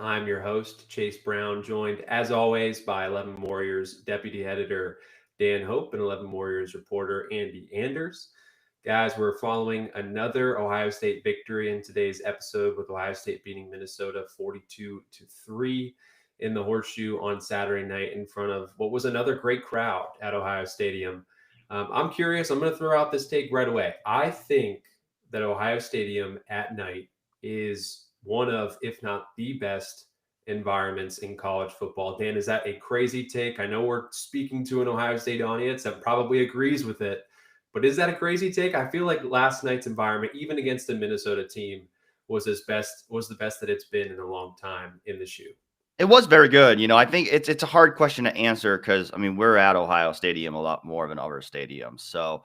I'm your host, Chase Brown, joined as always by 11 Warriors Deputy Editor Dan Hope and 11 Warriors reporter Andy Anders. Guys, we're following another Ohio State victory in today's episode with Ohio State beating Minnesota 42-3 in the Horseshoe on Saturday night in front of what was another great crowd at Ohio Stadium. I'm curious. I'm going to throw out this take right away. I think that Ohio Stadium at night is one of, if not the best environments in college football. Dan, is that a crazy take? I know we're speaking to an Ohio State audience that probably agrees with it, but is that a crazy take? I feel like last night's environment, even against the Minnesota team, was the best that it's been in a long time in the shoe. It was very good. I think it's a hard question to answer because we're at Ohio Stadium a lot more than other stadiums. So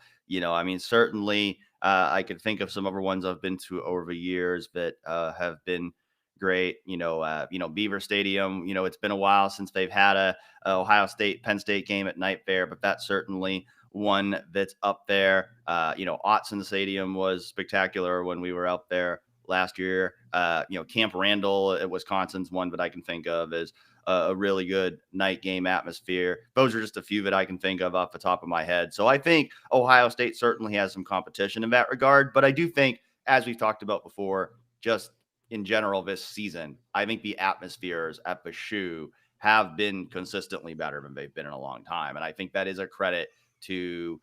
certainly I could think of some other ones I've been to over the years that have been great. Beaver Stadium. It's been a while since they've had a Ohio State Penn State game at night there, but that's certainly one that's up there. Autzen Stadium was spectacular when we were out there last year. Camp Randall at Wisconsin's one that I can think of as a really good night game atmosphere. Those are just a few that I can think of off the top of my head. So I think Ohio State certainly has some competition in that regard. But I do think, as we've talked about before, just in general this season, I think the atmospheres at the shoe have been consistently better than they've been in a long time. And I think that is a credit to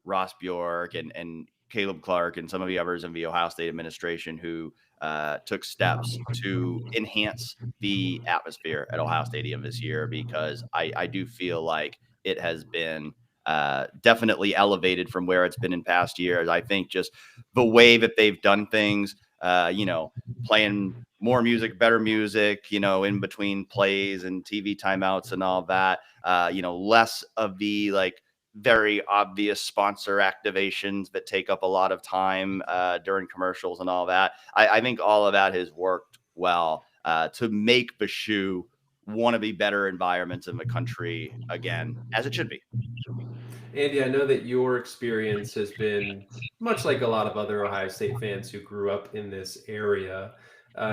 Ross Bjork and Caleb Clark and some of the others in the Ohio State administration who took steps to enhance the atmosphere at Ohio Stadium this year, because I do feel like it has been definitely elevated from where it's been in past years. I think just the way that they've done things, playing more music, better music, in between plays and TV timeouts and all that, less of the very obvious sponsor activations that take up a lot of time during commercials and all that. I think all of that has worked well to make the shoe one of the better environments in the country again, as it should be. Andy, I know that your experience has been much like a lot of other Ohio State fans who grew up in this area.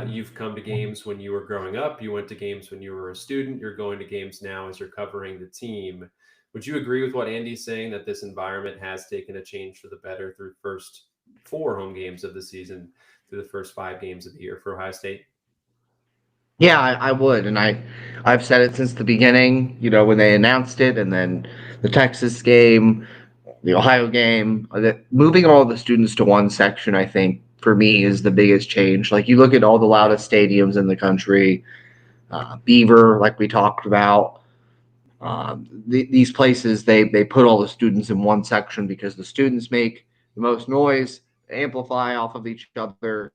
You've come to games when you were growing up. You went to games when you were a student. You're going to games now as you're covering the team. Would you agree with what Andy's saying, that this environment has taken a change for the better through the first 4 home games of the season, through the first 5 games of the year for Ohio State? Yeah, I would, and I've said it since the beginning. When they announced it, and then the Texas game, the Ohio game, that moving all the students to one section, I think for me is the biggest change. Like, you look at all the loudest stadiums in the country, Beaver, like we talked about. These places, they put all the students in one section because the students make the most noise, amplify off of each other,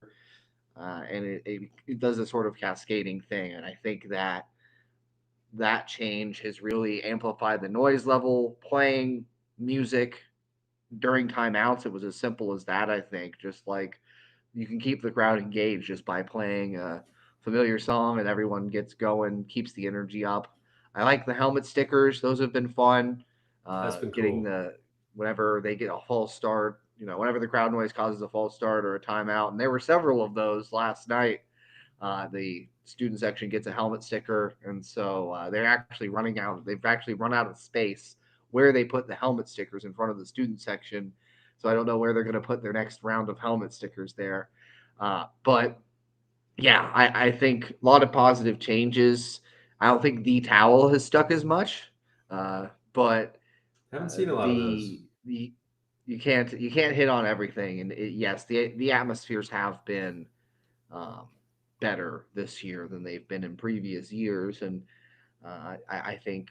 and it does a sort of cascading thing. And I think that change has really amplified the noise level. Playing music during timeouts, it was as simple as that. I think just like you can keep the crowd engaged just by playing a familiar song, and everyone gets going, keeps the energy up. I like the helmet stickers; those have been fun. That's been Getting cool. whenever they get a false start, whenever the crowd noise causes a false start or a timeout, and there were several of those last night. The student section gets a helmet sticker, and so they're actually running out. They've actually run out of space where they put the helmet stickers in front of the student section. So I don't know where they're going to put their next round of helmet stickers there. But yeah, I think a lot of positive changes. I don't think the towel has stuck as much, but Haven't seen a lot of those. the you can't hit on everything. And yes, the atmospheres have been um, better this year than they've been in previous years, and I think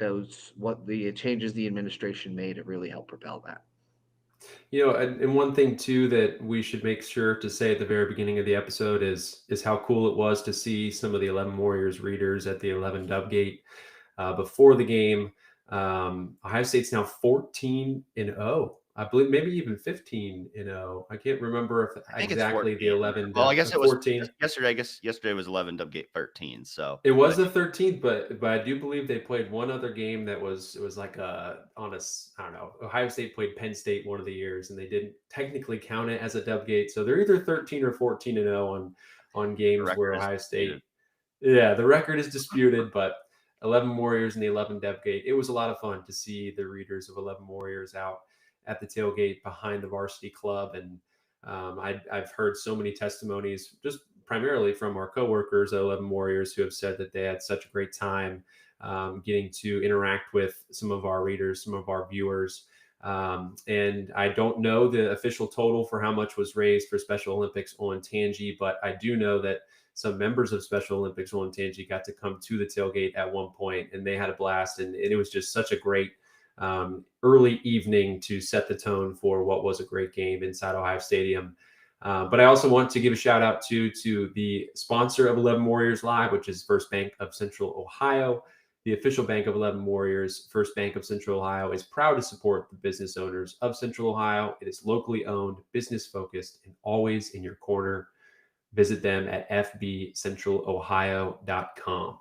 those what the changes the administration made it really helped propel that. And one thing too that we should make sure to say at the very beginning of the episode is how cool it was to see some of the 11 Warriors readers at the 11 Dub Gate before the game. Ohio State's now 14-0. I believe maybe even 15-0. I can't remember if I think it's exactly 14. the 11 Well, I Dub guess it was 14. yesterday. I guess yesterday was 11 Dubgate 13. So, It was but the 13th, but I do believe they played one other game that was like I don't know. Ohio State played Penn State one of the years, and they didn't technically count it as a dub gate. So they're either 13 or 14-0 on the games where record is Ohio undefeated. State Yeah, the record is disputed, but 11 Warriors in the 11 Dev Gate. It was a lot of fun to see the readers of 11 Warriors out at the tailgate behind the varsity club. And I've heard so many testimonies, just primarily from our coworkers at 11 Warriors, who have said that they had such a great time getting to interact with some of our readers, some of our viewers. And I don't know the official total for how much was raised for Special Olympics on Tangi, but I do know that some members of Special Olympics on Tangi got to come to the tailgate at one point, and they had a blast. And it was just such a great early evening to set the tone for what was a great game inside Ohio Stadium. But I also want to give a shout out to the sponsor of 11 Warriors Live, which is First Bank of Central Ohio. The official bank of 11 Warriors, First Bank of Central Ohio, is proud to support the business owners of Central Ohio. It is locally owned, business focused, and always in your corner. Visit them at fbcentralohio.com.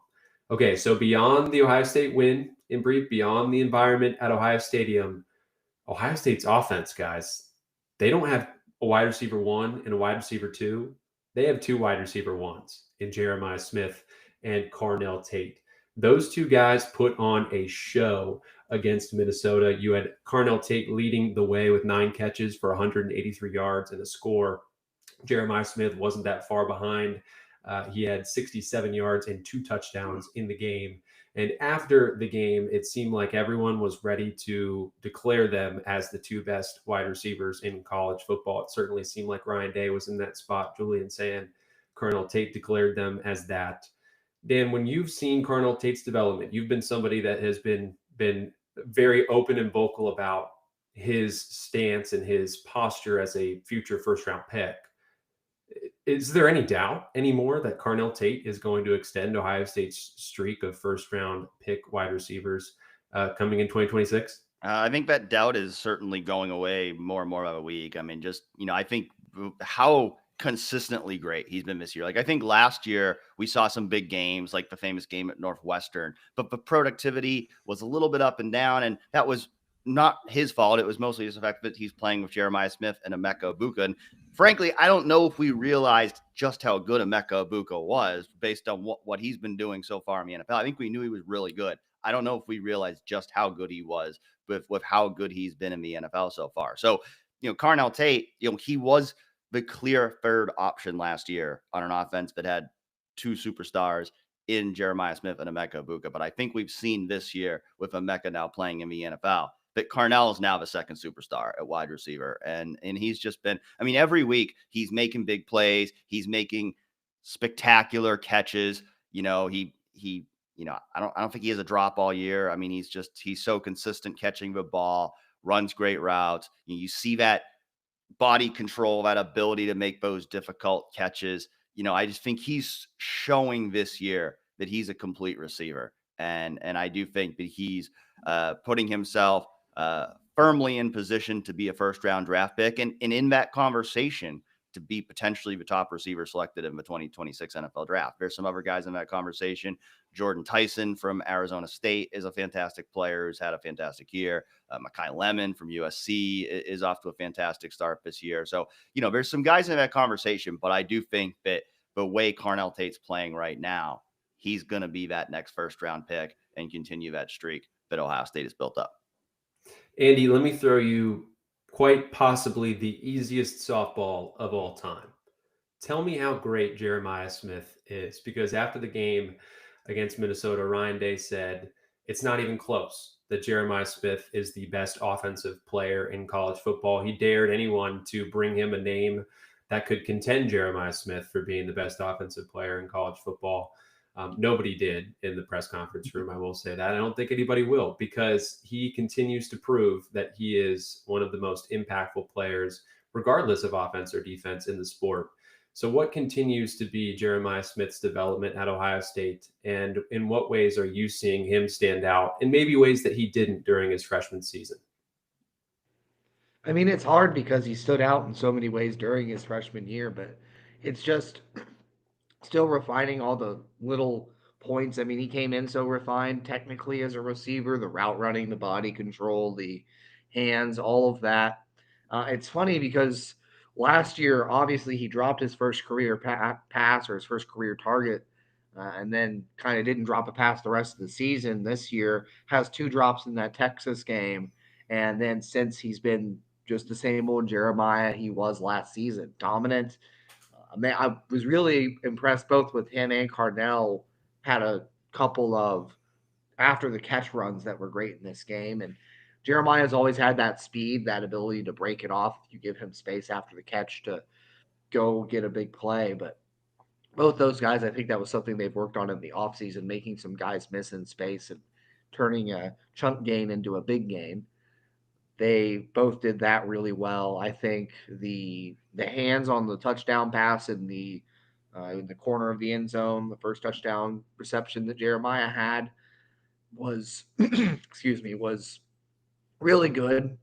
Okay, so beyond the Ohio State win, in brief, beyond the environment at Ohio Stadium, Ohio State's offense, guys, they don't have a wide receiver one and a wide receiver two. They have two wide receiver ones in Jeremiah Smith and Carnell Tate. Those two guys put on a show against Minnesota. You had Carnell Tate leading the way with 9 catches for 183 yards and a score. Jeremiah Smith wasn't that far behind. He had 67 yards and 2 touchdowns in the game. And after the game, it seemed like everyone was ready to declare them as the 2 best wide receivers in college football. It certainly seemed like Ryan Day was in that spot. Julian Sayin, Carnell Tate declared them as that. Dan, when you've seen Carnell Tate's development, you've been somebody that has been very open and vocal about his stance and his posture as a future first-round pick. Is there any doubt anymore that Carnell Tate is going to extend Ohio State's streak of first-round pick wide receivers coming in 2026? I think that doubt is certainly going away more and more by the week. I mean, just, I think how consistently great he's been this year. Like, I think last year we saw some big games, like the famous game at Northwestern, but the productivity was a little bit up and down, and that was not his fault. It was mostly just the fact that he's playing with Jeremiah Smith and Emeka Egbuka. And frankly, I don't know if we realized just how good Emeka Egbuka was based on what he's been doing so far in the NFL. I think we knew he was really good. I don't know if we realized just how good he was with how good he's been in the NFL so far. So, Carnell Tate, he was the clear third option last year on an offense that had 2 superstars in Jeremiah Smith and Emeka Egbuka. But I think we've seen this year with Emeka now playing in the NFL that Carnell is now the second superstar at wide receiver. And he's just been, every week he's making big plays. He's making spectacular catches. I don't think he has a drop all year. He's so consistent catching the ball, runs great routes. You see that body control, that ability to make those difficult catches. I just think he's showing this year that he's a complete receiver. And I do think that he's putting himself firmly in position to be a first-round draft pick and in that conversation to be potentially the top receiver selected in the 2026 NFL draft. There's some other guys in that conversation. Jordan Tyson from Arizona State is a fantastic player who's had a fantastic year. Mekhi Lemon from USC is off to a fantastic start this year. So, there's some guys in that conversation, but I do think that the way Carnell Tate's playing right now, he's going to be that next first-round pick and continue that streak that Ohio State has built up. Andy, let me throw you quite possibly the easiest softball of all time. Tell me how great Jeremiah Smith is, because after the game against Minnesota, Ryan Day said it's not even close that Jeremiah Smith is the best offensive player in college football. He dared anyone to bring him a name that could contend Jeremiah Smith for being the best offensive player in college football. Nobody did in the press conference room. I will say that. I don't think anybody will, because he continues to prove that he is one of the most impactful players, regardless of offense or defense, in the sport. So what continues to be Jeremiah Smith's development at Ohio State, and in what ways are you seeing him stand out, and maybe ways that he didn't during his freshman season? It's hard because he stood out in so many ways during his freshman year, but it's just still refining all the little points. He came in so refined technically as a receiver, the route running, the body control, the hands, all of that. It's funny because last year, obviously, he dropped his first career pass or his first career target and then kind of didn't drop a pass the rest of the season. This year has 2 drops in that Texas game, and then since he's been just the same old Jeremiah he was last season, dominant. I was really impressed both with him and Carnell. Had a couple of after the catch runs that were great in this game, and Jeremiah's always had that speed, that ability to break it off. You give him space after the catch to go get a big play, but both those guys, I think that was something they've worked on in the offseason, making some guys miss in space and turning a chunk gain into a big gain. They both did that really well. I think the hands on the touchdown pass in the corner of the end zone, the first touchdown reception that Jeremiah had was excuse me, was really good.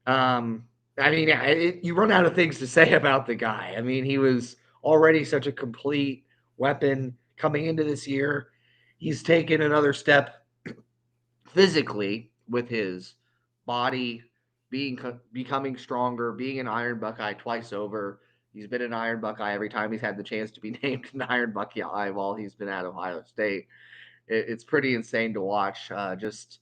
Um, I mean, you run out of things to say about the guy. I mean, he was already such a complete weapon coming into this year. He's taken another step physically with his body becoming stronger, being an Iron Buckeye twice over. He's been an Iron Buckeye every time he's had the chance to be named an Iron Buckeye while he's been at Ohio State. It's pretty insane to watch. Just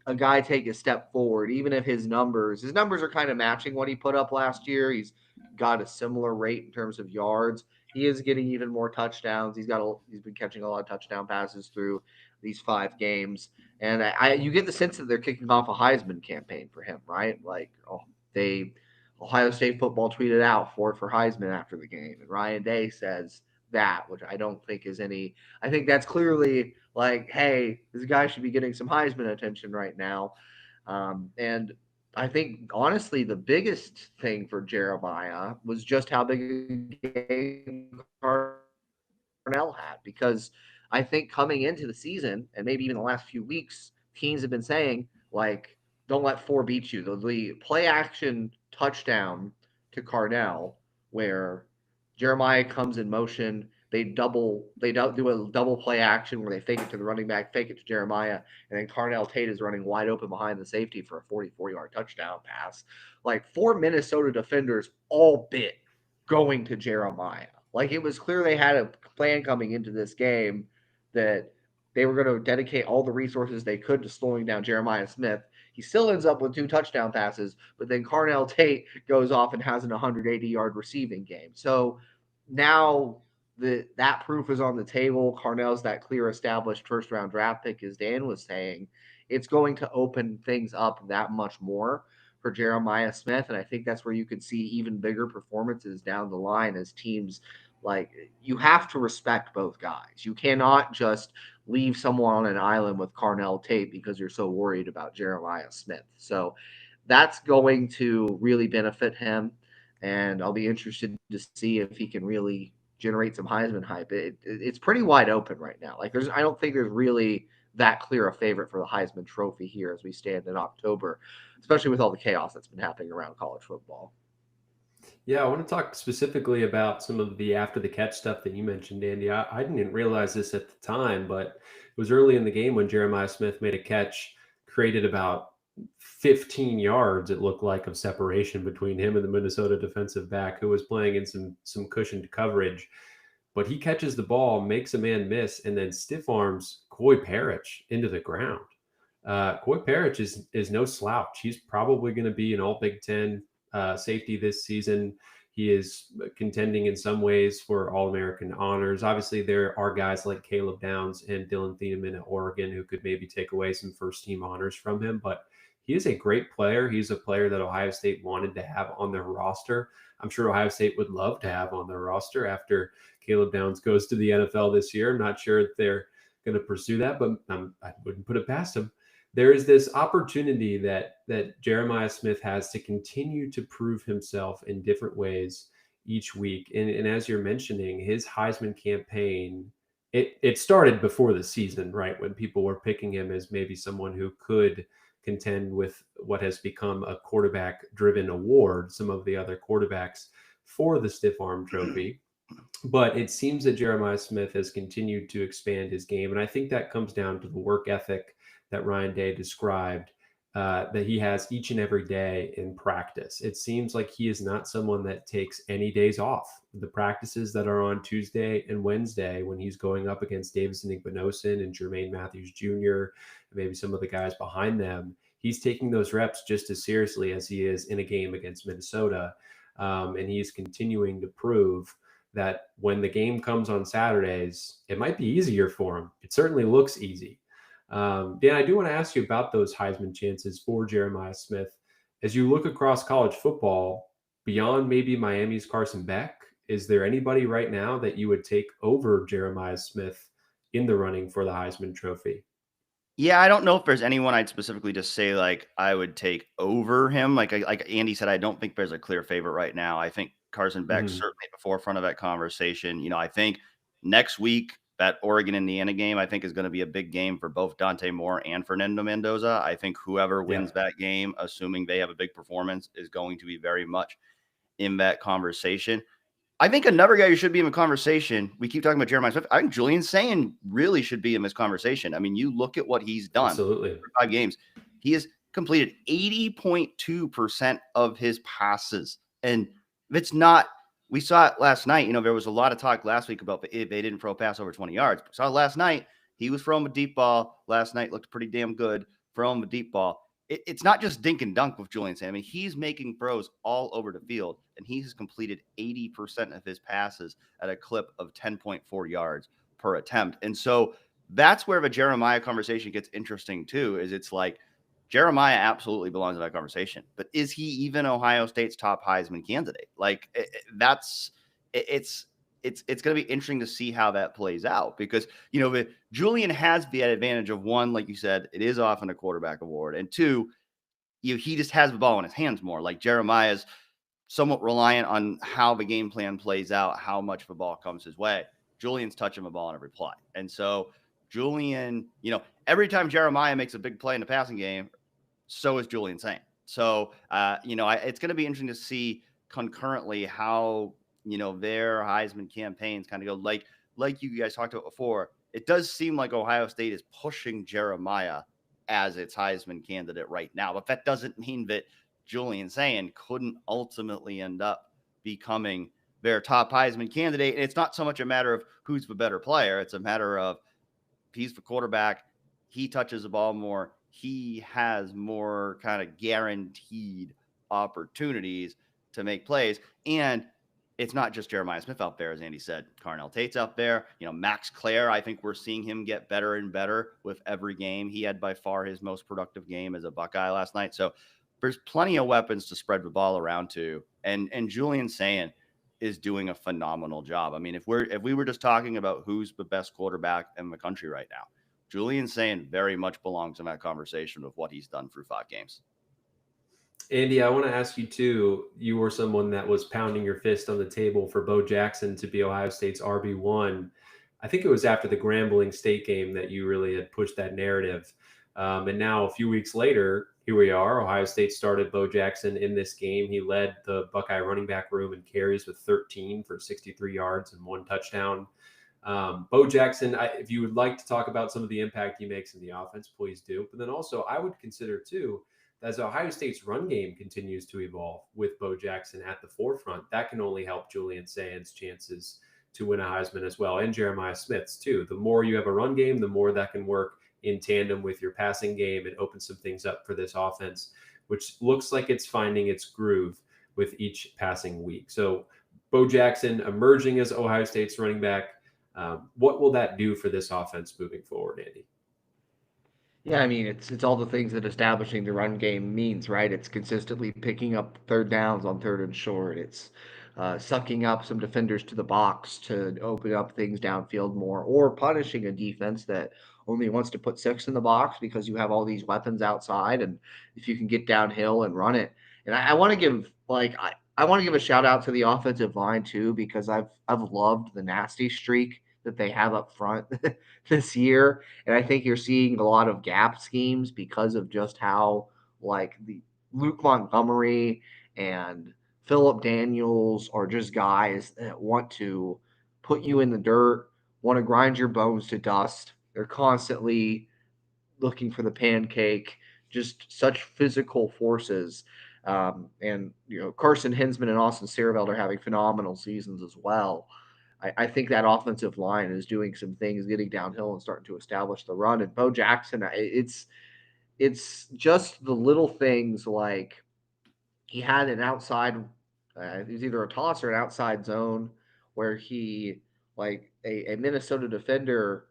a guy take a step forward, even if his numbers are kind of matching what he put up last year. He's got a similar rate in terms of yards. He is getting even more touchdowns. He's been catching a lot of touchdown passes through these 5 games, and you get the sense that they're kicking off a Heisman campaign for him, right? Like, Ohio State football tweeted out for Heisman after the game, and Ryan Day says that, which I don't think is any. I think that's clearly like, hey, this guy should be getting some Heisman attention right now. And I think, honestly, the biggest thing for Jeremiah was just how big a game Carnell had, because I think coming into the season and maybe even the last few weeks, teams have been saying, like, don't let 4 beat you. The play action touchdown to Carnell, where Jeremiah comes in motion, they do a double play action where they fake it to the running back, fake it to Jeremiah, and then Carnell Tate is running wide open behind the safety for a 44-yard touchdown pass. Like, 4 Minnesota defenders all bit going to Jeremiah. Like, it was clear they had a plan coming into this game that they were going to dedicate all the resources they could to slowing down Jeremiah Smith. He still ends up with 2 touchdown passes, but then Carnell Tate goes off and has an 180-yard receiving game. So now that proof is on the table. Carnell's that clear established first-round draft pick, as Dan was saying. It's going to open things up that much more for Jeremiah Smith, and I think that's where you could see even bigger performances down the line as teams. Like, you have to respect both guys. You cannot just leave someone on an island with Carnell Tate because you're so worried about Jeremiah Smith. So that's going to really benefit him, and I'll be interested to see if he can really generate some Heisman hype. It's pretty wide open right now. Like, I don't think there's really that clear a favorite for the Heisman Trophy here as we stand in October, especially with all the chaos that's been happening around college football. Yeah, I want to talk specifically about some of the after the catch stuff that you mentioned, Andy. I didn't realize this at the time, but it was early in the game when Jeremiah Smith made a catch, created about 15 yards, it looked like, of separation between him and the Minnesota defensive back, who was playing in some cushioned coverage. But he catches the ball, makes a man miss, and then stiff arms Coy Parrish into the ground. Coy Parrish is no slouch. He's probably going to be an all Big Ten safety this season. He is contending in some ways for All-American honors. Obviously, there are guys like Caleb Downs and Dylan Thieneman at Oregon who could maybe take away some first-team honors from him, but he is a great player. He's a player that Ohio State wanted to have on their roster. I'm sure Ohio State would love to have on their roster after Caleb Downs goes to the NFL this year. I'm not sure if they're going to pursue that, but I wouldn't put it past him. There is this opportunity that Jeremiah Smith has to continue to prove himself in different ways each week. And as you're mentioning, his Heisman campaign, it started before the season, right? When people were picking him as maybe someone who could contend with what has become a quarterback-driven award, some of the other quarterbacks, for the Stiff Arm Trophy. But it seems that Jeremiah Smith has continued to expand his game. And I think that comes down to the work ethic that Ryan Day described. that he has each and every day in practice. It seems like he is not someone that takes any days off. The practices that are on Tuesday and Wednesday, when he's going up against Davison Igbinosun and Jermaine Matthews Jr., and maybe some of the guys behind them, he's taking those reps just as seriously as he is in a game against Minnesota. And he's continuing to prove that when the game comes on Saturdays, it might be easier for him. It certainly looks easy. Dan, I do want to ask you about those Heisman chances for Jeremiah Smith. As you look across college football, beyond maybe Miami's Carson Beck, is there anybody right now that you would take over Jeremiah Smith in the running for the Heisman Trophy? Yeah, I don't know if there's anyone I'd specifically just say like I would take over him. Like Andy said, I don't think there's a clear favorite right now. I think Carson Beck's certainly at the forefront of that conversation. You know, I think next week that Oregon-Indiana game, I think, is going to be a big game for both Dante Moore and Fernando Mendoza. I think whoever wins that game, assuming they have a big performance, is going to be very much in that conversation. I think another guy who should be in the conversation, we keep talking about Jeremiah Smith. I think Julian Sayin really should be in this conversation. I mean, you look at what he's done Absolutely. for 5 games. He has completed 80.2% of his passes. And it's not, we saw it last night. You know, there was a lot of talk last week about if they didn't throw a pass over 20 yards. We saw it last night. He was throwing a deep ball last night, looked pretty damn good throwing a deep ball. It's not just dink and dunk with Julian Sayin. I mean, he's making throws all over the field, and he has completed 80% of his passes at a clip of 10.4 yards per attempt. And so that's where the Jeremiah conversation gets interesting too, is it's like Jeremiah absolutely belongs in that conversation, but is he even Ohio State's top Heisman candidate? Like it's going to be interesting to see how that plays out because, you know, Julian has the advantage of one, like you said, it is often a quarterback award. And two, he just has the ball in his hands more. Like Jeremiah's somewhat reliant on how the game plan plays out, how much the ball comes his way. Julian's touching the ball on every play. And so Julian, you know, every time Jeremiah makes a big play in the passing game, so is Julian Sayin. So, you know, it's going to be interesting to see concurrently how, you know, their Heisman campaigns kind of go like you guys talked about before. It does seem like Ohio State is pushing Jeremiah as its Heisman candidate right now, but that doesn't mean that Julian Sayin couldn't ultimately end up becoming their top Heisman candidate. And it's not so much a matter of who's the better player. It's a matter of he's the quarterback. He touches the ball more. He has more kind of guaranteed opportunities to make plays. And it's not just Jeremiah Smith out there, as Andy said. Carnell Tate's out there. You know, Max Clare, I think we're seeing him get better and better with every game. He had by far his most productive game as a Buckeye last night. So there's plenty of weapons to spread the ball around to. And Julian Sayin is doing a phenomenal job. I mean, if we were just talking about who's the best quarterback in the country right now, Julian Sayin very much belongs in that conversation of what he's done through 5 games. Andy, I want to ask you too. You were someone that was pounding your fist on the table for Bo Jackson to be Ohio State's RB1. I think it was after the Grambling State game that you really had pushed that narrative. And now a few weeks later, here we are. Ohio State started Bo Jackson in this game. He led the Buckeye running back room in carries with 13 for 63 yards and 1 touchdown. Bo Jackson, if you would like to talk about some of the impact he makes in the offense, please do. But then also I would consider too, as Ohio State's run game continues to evolve with Bo Jackson at the forefront, that can only help Julian Sayin's chances to win a Heisman as well, and Jeremiah Smith's too. The more you have a run game, the more that can work in tandem with your passing game and open some things up for this offense, which looks like it's finding its groove with each passing week. So Bo Jackson emerging as Ohio State's running back, what will that do for this offense moving forward, Andy? Yeah, I mean, it's all the things that establishing the run game means, right? It's consistently picking up third downs on third and short. It's sucking up some defenders to the box to open up things downfield more, or punishing a defense that only wants to put 6 in the box because you have all these weapons outside, and if you can get downhill and run it. And I want to give I want to give a shout out to the offensive line too, because I've loved the nasty streak that they have up front this year. And I think you're seeing a lot of gap schemes because of just how like the Luke Montgomery and Philip Daniels are just guys that want to put you in the dirt, want to grind your bones to dust. They're constantly looking for the pancake just such physical forces. And Carson Hinsman and Austin Searveld are having phenomenal seasons as well. I think that offensive line is doing some things, getting downhill and starting to establish the run. And Bo Jackson, it's just the little things like he had an outside, it was either a toss or an outside zone where he, like a Minnesota defender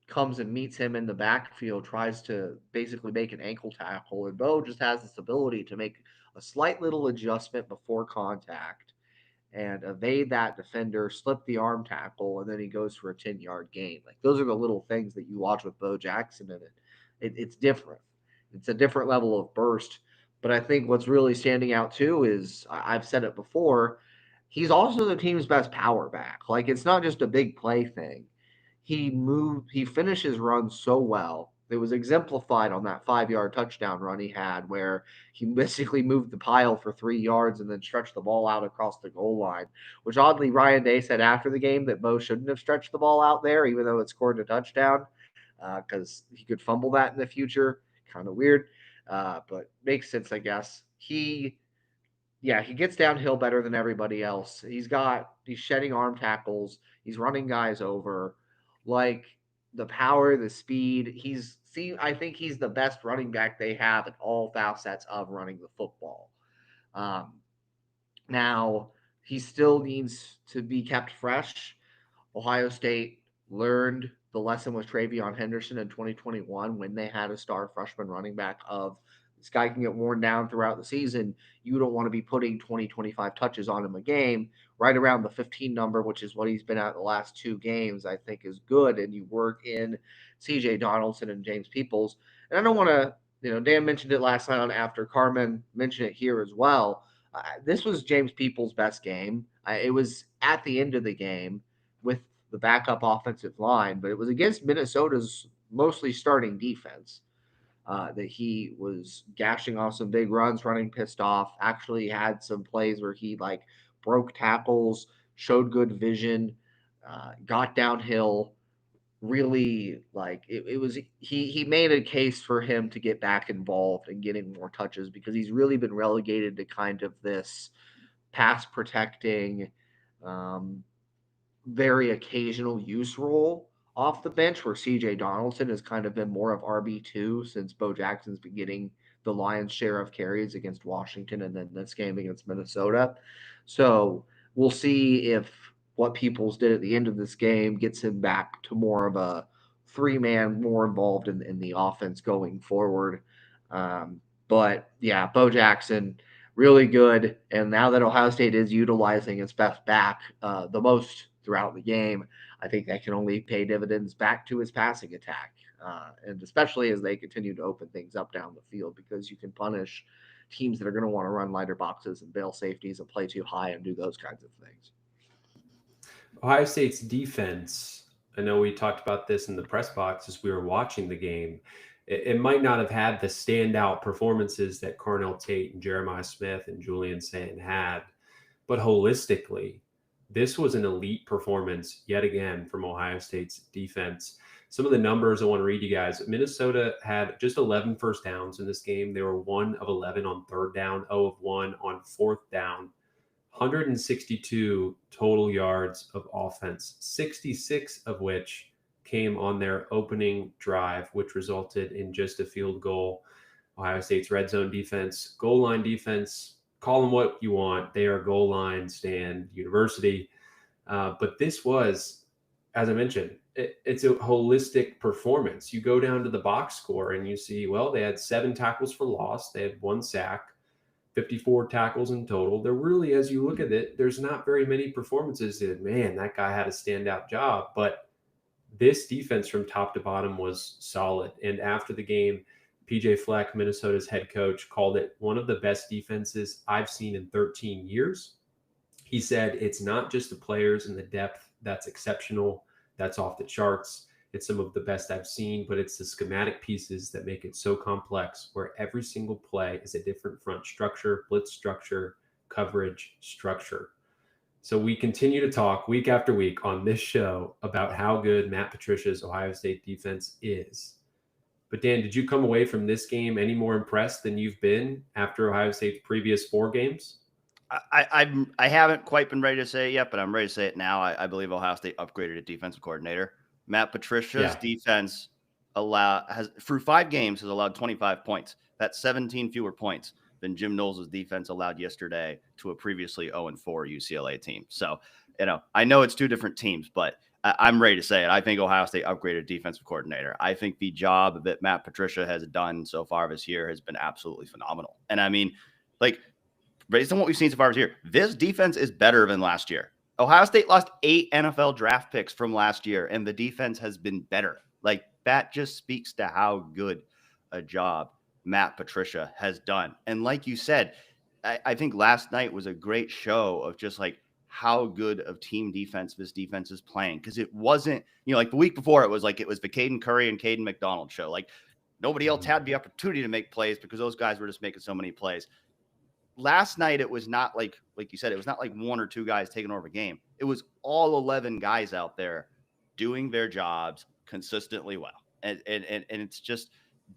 comes and meets him in the backfield, tries to basically make an ankle tackle. And Bo just has this ability to make a slight little adjustment before contact and evade that defender, slip the arm tackle, and then he goes for a 10-yard gain. Like those are the little things that you watch with Bo Jackson, and it's different. It's a different level of burst. But I think what's really standing out too is I've said it before. He's also the team's best power back. Like it's not just a big play thing. He finished his run so well. It was exemplified on that 5-yard touchdown run he had where he basically moved the pile for 3 yards and then stretched the ball out across the goal line, which oddly Ryan Day said after the game that Bo shouldn't have stretched the ball out there, even though it scored a touchdown, because he could fumble that in the future. Kind of weird, but makes sense, I guess. He gets downhill better than everybody else. He's shedding arm tackles. He's running guys over. Like the power, the speed. I think he's the best running back they have in all facets of running the football. Um, Now he still needs to be kept fresh. Ohio State learned the lesson with Travion Henderson in 2021 when they had a star freshman running back of this guy can get worn down throughout the season. You don't want to be putting 20, 25 touches on him a game. Right around the 15 number, which is what he's been at the last 2 games, I think is good. And you work in CJ Donaldson and James Peoples. And I don't want to, Dan mentioned it last night on After. Carmen mentioned it here as well. This was James Peoples' best game. It was at the end of the game with the backup offensive line, but it was against Minnesota's mostly starting defense that he was gashing off some big runs, running pissed off. Actually, had some plays where he like broke tackles, showed good vision, got downhill. Really, like it was. He made a case for him to get back involved and getting more touches because he's really been relegated to kind of this pass protecting. Um, Very occasional use role off the bench where CJ Donaldson has kind of been more of RB2 since Bo Jackson's been getting the lion's share of carries against Washington and then this game against Minnesota. So we'll see if what Peoples did at the end of this game gets him back to more of a 3-man, more involved in the offense going forward. But yeah, Bo Jackson, really good. And now that Ohio State is utilizing its best back the most throughout the game, I think that can only pay dividends back to his passing attack. And especially as they continue to open things up down the field, because you can punish teams that are going to want to run lighter boxes and bail safeties and play too high and do those kinds of things. Ohio State's defense, I know we talked about this in the press box as we were watching the game. It might not have had the standout performances that Carnell Tate and Jeremiah Smith and Julian Sayin had, but holistically, this was an elite performance yet again from Ohio State's defense. Some of the numbers I want to read you guys. Minnesota had just 11 first downs in this game. They were 1 of 11 on third down, 0 of 1 on fourth down, 162 total yards of offense, 66 of which came on their opening drive, which resulted in just a field goal. Ohio State's red zone defense, goal line defense, call them what you want. They are goal line stand university. But this was, as I mentioned, it's a holistic performance. You go down to the box score and you see, well, they had 7 tackles for loss. They had 1 sack, 54 tackles in total. There really, as you look at it, there's not very many performances that, man, that guy had a standout job. But this defense from top to bottom was solid. And after the game, PJ Fleck, Minnesota's head coach, called it one of the best defenses I've seen in 13 years. He said it's not just the players and the depth that's exceptional, that's off the charts. It's some of the best I've seen, but it's the schematic pieces that make it so complex, where every single play is a different front structure, blitz structure, coverage structure. So we continue to talk week after week on this show about how good Matt Patricia's Ohio State defense is. But Dan, did you come away from this game any more impressed than you've been after Ohio State's previous 4 games? I haven't quite been ready to say it yet, but I'm ready to say it now. I believe Ohio State upgraded a defensive coordinator. Matt Patricia's defense through 5 games has allowed 25 points. That's 17 fewer points than Jim Knowles' defense allowed yesterday to a previously 0-4 UCLA team. So, I know it's 2 different teams, but I'm ready to say it. I think Ohio State upgraded defensive coordinator. I think the job that Matt Patricia has done so far this year has been absolutely phenomenal. And I mean, based on what we've seen so far this year, this defense is better than last year. Ohio State lost 8 NFL draft picks from last year, and the defense has been better. That just speaks to how good a job Matt Patricia has done. And like you said, I think last night was a great show of just how good of team defense this defense is playing. Because it wasn't, the week before it was the Caden Curry and Caden McDonald show. Nobody else had the opportunity to make plays because those guys were just making so many plays. Last night, it was not like you said, it was not 1 or 2 guys taking over the game. It was all 11 guys out there doing their jobs consistently well. And it's just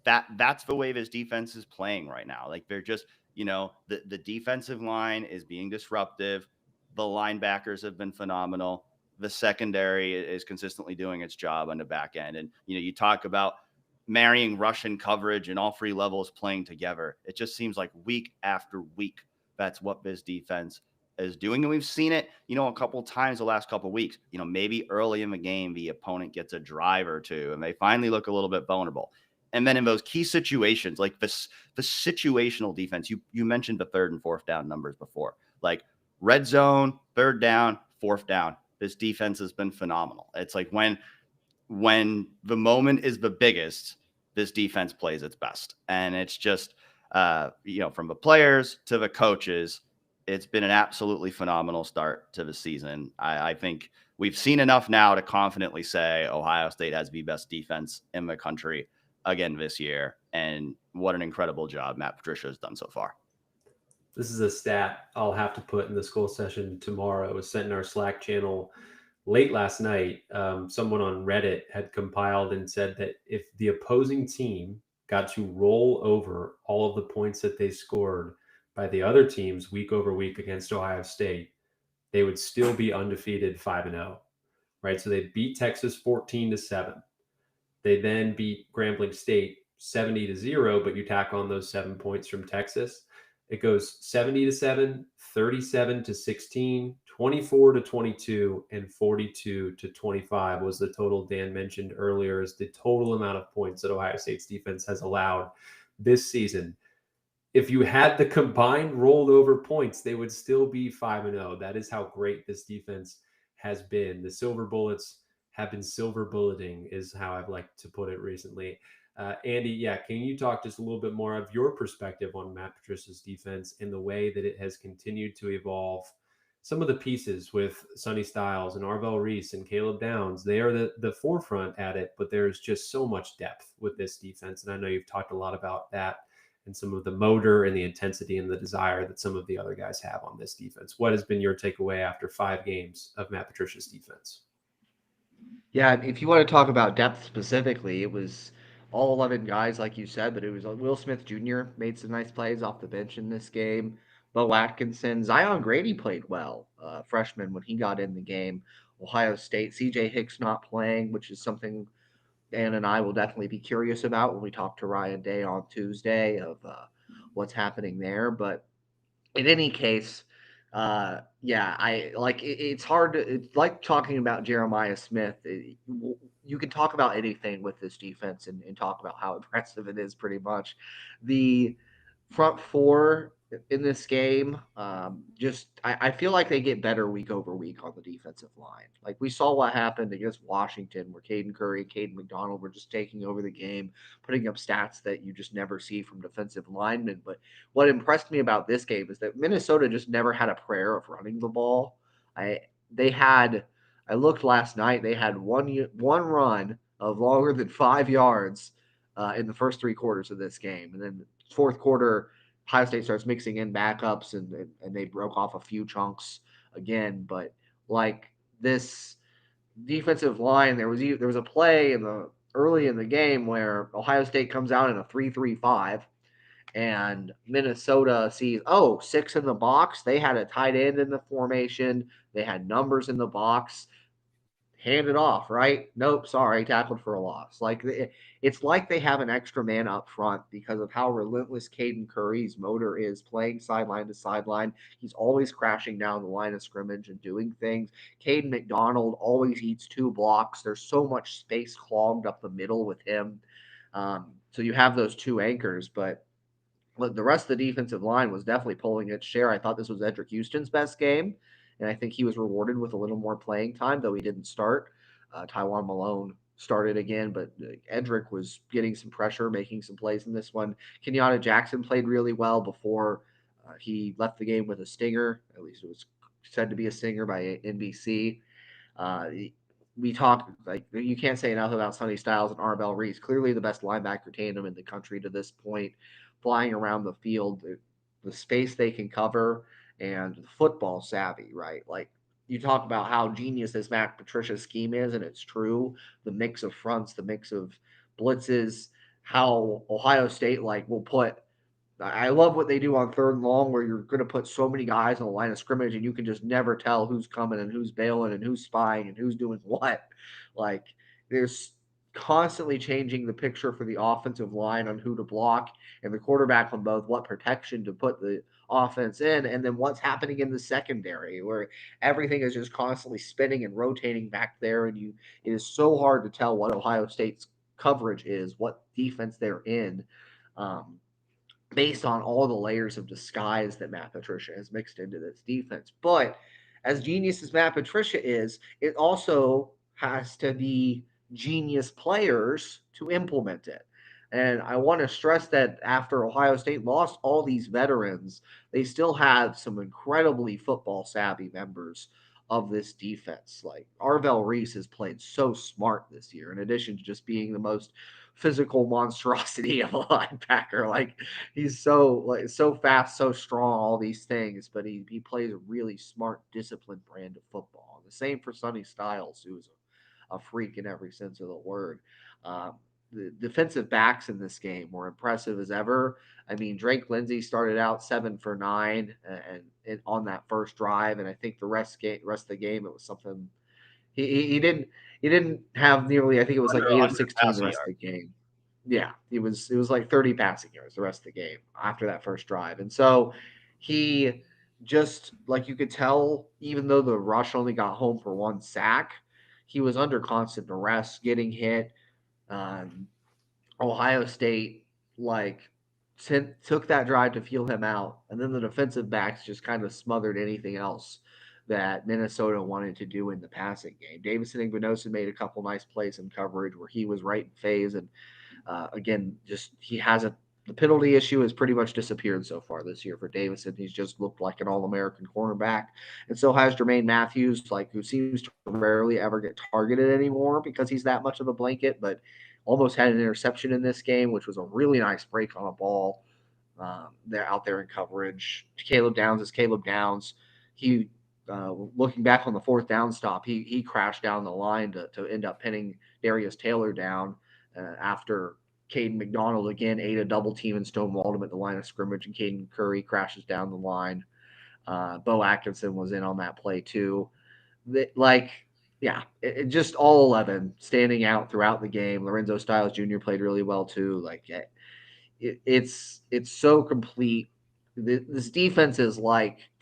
that's the way this defense is playing right now. They're just, the defensive line is being disruptive. The linebackers have been phenomenal. The secondary is consistently doing its job on the back end. And, you talk about marrying Russian coverage and all 3 levels playing together. It just seems like week after week, that's what this defense is doing. And we've seen it, a couple times the last couple of weeks. Maybe early in the game, the opponent gets a drive or 2 and they finally look a little bit vulnerable. And then in those key situations, the situational defense, you mentioned the 3rd and 4th down numbers before, red zone, 3rd down, 4th down. This defense has been phenomenal. It's when the moment is the biggest, this defense plays its best. And it's just, from the players to the coaches, it's been an absolutely phenomenal start to the season. I think we've seen enough now to confidently say Ohio State has the best defense in the country again this year. And what an incredible job Matt Patricia has done so far. This is a stat I'll have to put in the school session tomorrow. It was sent in our Slack channel late last night. Someone on Reddit had compiled and said that if the opposing team got to roll over all of the points that they scored by the other teams week over week against Ohio State, they would still be undefeated 5-0, right? So they beat Texas 14-7. They then beat Grambling State 70-0, but you tack on those 7 points from Texas. It goes 70-7, 37-16, 24-22, and 42-25 was the total Dan mentioned earlier as the total amount of points that Ohio State's defense has allowed this season. If you had the combined rolled over points, they would still be 5-0. That is how great this defense has been. The Silver Bullets have been silver bulleting is how I've liked to put it recently. Andy, can you talk just a little bit more of your perspective on Matt Patricia's defense and the way that it has continued to evolve? Some of the pieces with Sonny Styles and Arvell Reese and Caleb Downs, they are the forefront at it, but there's just so much depth with this defense. And I know you've talked a lot about that and some of the motor and the intensity and the desire that some of the other guys have on this defense. What has been your takeaway after 5 games of Matt Patricia's defense? Yeah, if you want to talk about depth specifically, it was all 11 guys, like you said, but it was Will Smith Jr. made some nice plays off the bench in this game. Bo Atkinson, Zion Grady played well, freshman, when he got in the game. Ohio State, CJ Hicks not playing, which is something Dan and I will definitely be curious about when we talk to Ryan Day on Tuesday of what's happening there. But in any case, it's hard to, it's like talking about Jeremiah Smith. You can talk about anything with this defense and talk about how impressive it is pretty much. The front 4 in this game, I feel like they get better week over week on the defensive line. Like we saw what happened against Washington, where Caden Curry, Caden McDonald were just taking over the game, putting up stats that you just never see from defensive linemen. But what impressed me about this game is that Minnesota just never had a prayer of running the ball. I looked last night, they had one run of longer than 5 yards in the first 3 quarters of this game. And then the 4th quarter, Ohio State starts mixing in backups and they broke off a few chunks again. But like this defensive line, there was a play in the early in the game where Ohio State comes out in a 3-3-5 and Minnesota sees, 6 in the box. They had a tight end in the formation. They had numbers in the box. Hand it off, right? Nope, sorry, tackled for a loss. Like it's like they have an extra man up front because of how relentless Caden Curry's motor is, playing sideline to sideline. He's always crashing down the line of scrimmage and doing things. Caden McDonald always eats 2 blocks. There's so much space clogged up the middle with him. So you have those 2 anchors, but the rest of the defensive line was definitely pulling its share. I thought this was Edric Houston's best game, and I think he was rewarded with a little more playing time, though he didn't start. Tywan Malone started again, but Edric was getting some pressure, making some plays in this one. Kenyatta Jackson played really well before he left the game with a stinger. At least it was said to be a stinger by NBC. Uh, we talked, like, you can't say enough about Sonny Styles and Arvell Reese. Clearly the best linebacker tandem in the country to this point, flying around the field, the space they can cover, and football savvy, right? Like, you talk about how genius this Matt Patricia scheme is, and it's true. The mix of fronts, the mix of blitzes, how Ohio State will put. I love what they do on 3rd and long, where you're going to put so many guys on the line of scrimmage, and you can just never tell who's coming and who's bailing and who's spying and who's doing what. Like, there's constantly changing the picture for the offensive line on who to block and the quarterback on both what protection to put the offense in, and then what's happening in the secondary, where everything is just constantly spinning and rotating back there, and it is so hard to tell what Ohio State's coverage is, what defense they're in. Based on all the layers of disguise that Matt Patricia has mixed into this defense. But as genius as Matt Patricia is, it also has to be genius players to implement it. And I want to stress that after Ohio State lost all these veterans, they still have some incredibly football savvy members of this defense. Like Arvell Reese has played so smart this year, in addition to just being the most physical monstrosity of a linebacker. Like he's so fast, so strong, all these things, but he plays a really smart, disciplined brand of football. The same for Sonny Styles, who's a freak in every sense of the word. The defensive backs in this game were impressive as ever. I mean, Drake Lindsey started out 7 for 9 and on that first drive, and I think the rest of the game it was something he didn't have nearly. I think it was like 8 of 16 the rest of the game. Yeah, it was like 30 passing yards the rest of the game after that first drive, and so he just like you could tell, even though the rush only got home for 1 sack, he was under constant duress, getting hit. Um, Ohio State like took that drive to feel him out, and then the defensive backs just kind of smothered anything else that Minnesota wanted to do in the passing game. Davison Igbinosun made a couple nice plays in coverage where he was right in phase, and again, just he hasn't. The penalty issue has pretty much disappeared so far this year for Davison. He's just looked like an All-American cornerback, and so has Jermaine Matthews, who seems to rarely ever get targeted anymore because he's that much of a blanket, but almost had an interception in this game, which was a really nice break on a ball. They're out there in coverage. Caleb Downs is Caleb Downs. He, looking back on the 4th down stop, he crashed down the line to end up pinning Darius Taylor down after Caden McDonald again ate a double team and stonewalled him at the line of scrimmage, and Caden Curry crashes down the line. Bo Atkinson was in on that play too. It just all 11 standing out throughout the game. Lorenzo Styles Jr. played really well too. It's so complete. This defense is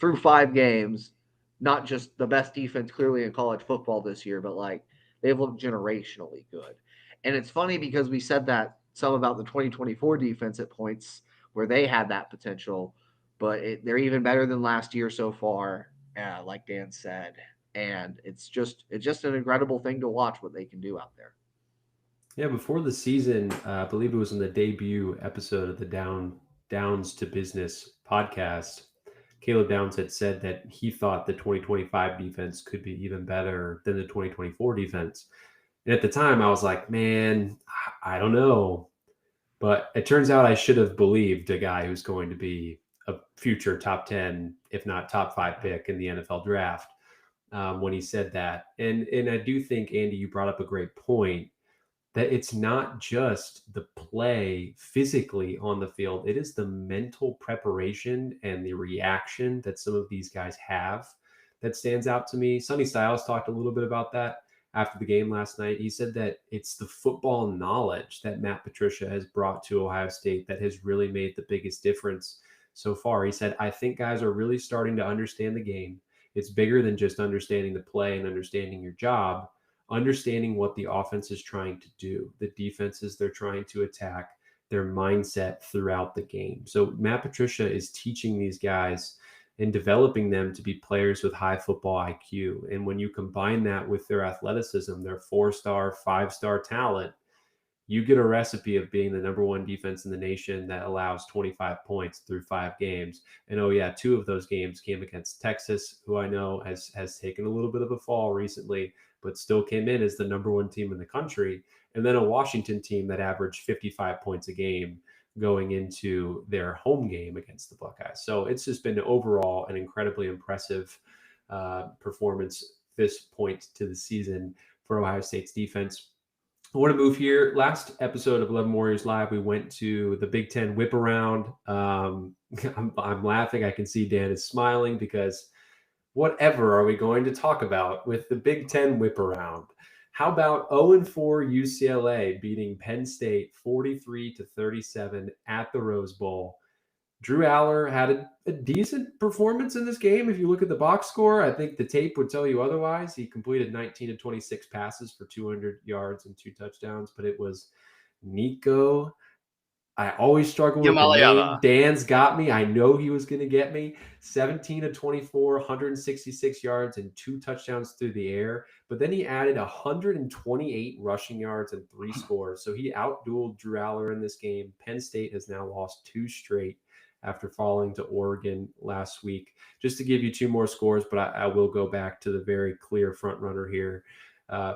through 5 games, not just the best defense clearly in college football this year, but they've looked generationally good. And it's funny because we said that some about the 2024 defense at points where they had that potential, but they're even better than last year so far, like Dan said. And it's just an incredible thing to watch what they can do out there. Yeah, before the season, I believe it was in the debut episode of the Downs to Business podcast, Caleb Downs had said that he thought the 2025 defense could be even better than the 2024 defense. And at the time, I was like, man, I don't know. But it turns out I should have believed a guy who's going to be a future top 10, if not top 5 pick in the NFL draft when he said that. And I do think, Andy, you brought up a great point. that it's not just the play physically on the field, it is the mental preparation and the reaction that some of these guys have that stands out to me. Sonny Styles talked a little bit about that after the game last night. He said that it's the football knowledge that Matt Patricia has brought to Ohio State that has really made the biggest difference so far. He said, I think guys are really starting to understand the game. It's bigger than just understanding the play and understanding your job, understanding what the offense is trying to do, the defenses they're trying to attack, their mindset throughout the game. So Matt Patricia is teaching these guys and developing them to be players with high football IQ. And when you combine that with their athleticism, their 4-star, 5-star talent, you get a recipe of being the number one defense in the nation that allows 25 points through 5 games. And oh yeah, 2 of those games came against Texas, who I know has taken a little bit of a fall recently, but still came in as the number one team in the country. And then a Washington team that averaged 55 points a game going into their home game against the Buckeyes. So it's just been overall an incredibly impressive performance this point to the season for Ohio State's defense. I want to move here. Last episode of 11 Warriors Live, we went to the Big Ten whip around. I'm laughing. I can see Dan is smiling because whatever are we going to talk about with the Big Ten whip around? How about 0-4 UCLA beating Penn State 43-37 at the Rose Bowl? Drew Aller had a decent performance in this game. If you look at the box score, I think the tape would tell you otherwise. He completed 19 of 26 passes for 200 yards and 2 touchdowns, but it was Nico. I always struggle with the name. Dan's got me. I know he was going to get me. 17 of 24, 166 yards and 2 touchdowns through the air. But then he added 128 rushing yards and 3 scores. So he outdueled Drew Aller in this game. Penn State has now lost 2 straight after falling to Oregon last week. Just to give you 2 more scores, but I will go back to the very clear front runner here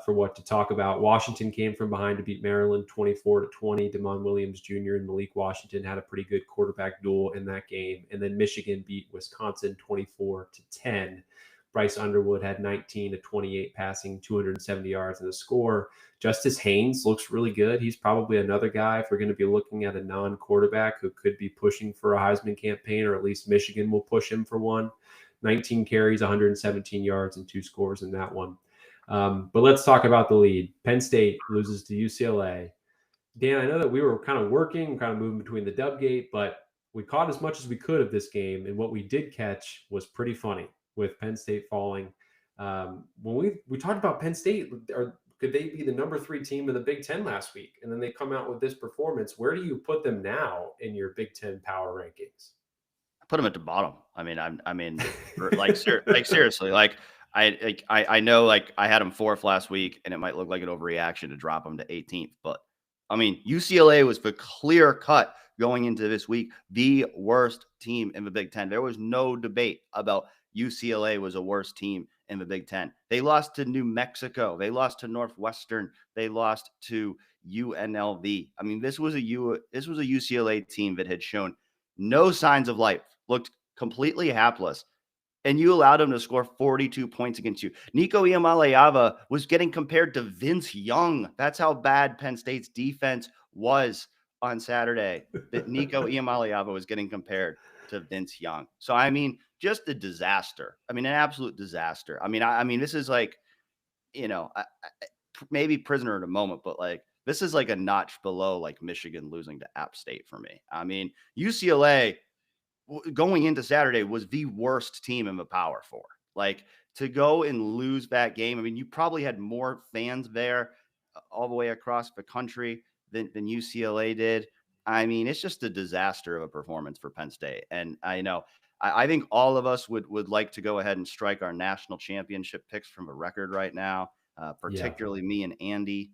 for what to talk about. Washington came from behind to beat Maryland 24-20. Damon Williams Jr. and Malik Washington had a pretty good quarterback duel in that game. And then Michigan beat Wisconsin 24-10. Bryce Underwood had 19 of 28 passing, 270 yards and a score. Justice Haynes looks really good. He's probably another guy, if we're going to be looking at a non-quarterback who could be pushing for a Heisman campaign, or at least Michigan will push him for one. 19 carries, 117 yards and 2 scores in that one. But let's talk about the lead. Penn State loses to UCLA. Dan, I know that we were kind of moving between the dub gate, but we caught as much as we could of this game. And what we did catch was pretty funny with Penn State falling. When we talked about Penn State, could they be the number 3 team in the Big Ten last week? And then they come out with this performance. Where do you put them now in your Big Ten power rankings? I put them at the bottom. I mean, seriously, I know, like, I had them 4th last week, and it might look like an overreaction to drop them to 18th, but I mean, UCLA was the clear cut going into this week, the worst team in the Big Ten. There was no debate about UCLA was a worse team in the Big Ten. They lost to New Mexico. They lost to Northwestern. They lost to UNLV. I mean, this was a UCLA team that had shown no signs of life, looked completely hapless, and you allowed them to score 42 points against you. Nico Iamaleava was getting compared to Vince Young. That's how bad Penn State's defense was on Saturday, that Nico Iamaleava was getting compared to Vince Young. So, I mean, just a disaster. I mean, an absolute disaster. I mean, this is like, you know, maybe prisoner at a moment, but like, this is like a notch below like Michigan losing to App State for me. I mean, UCLA going into Saturday was the worst team in the Power Four. Like, to go and lose that game, I mean, you probably had more fans there all the way across the country than UCLA did. I mean, it's just a disaster of a performance for Penn State. And I think all of us would like to go ahead and strike our national championship picks from a record right now, particularly me and Andy.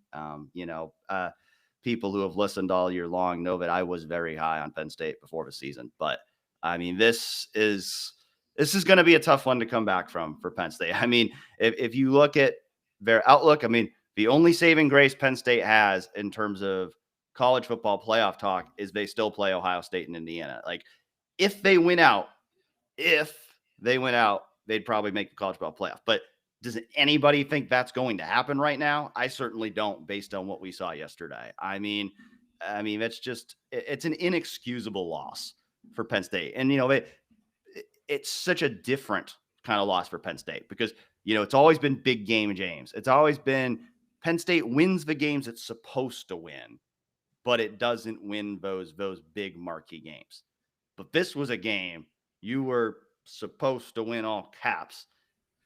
People who have listened all year long know that I was very high on Penn State before the season. But I mean, this is going to be a tough one to come back from for Penn State. I mean, if you look at their outlook, I mean, the only saving grace Penn State has in terms of college football playoff talk is they still play Ohio State and Indiana. Like, if they win out, they'd probably make the college football playoff. But Does anybody think that's going to happen right now? I certainly don't, based on what we saw yesterday. I mean, it's an inexcusable loss for Penn State. And, it's such a different kind of loss for Penn State because, it's always been big game, James. It's always been Penn State wins the games it's supposed to win, but it doesn't win those big marquee games. But this was a game you were supposed to win all caps,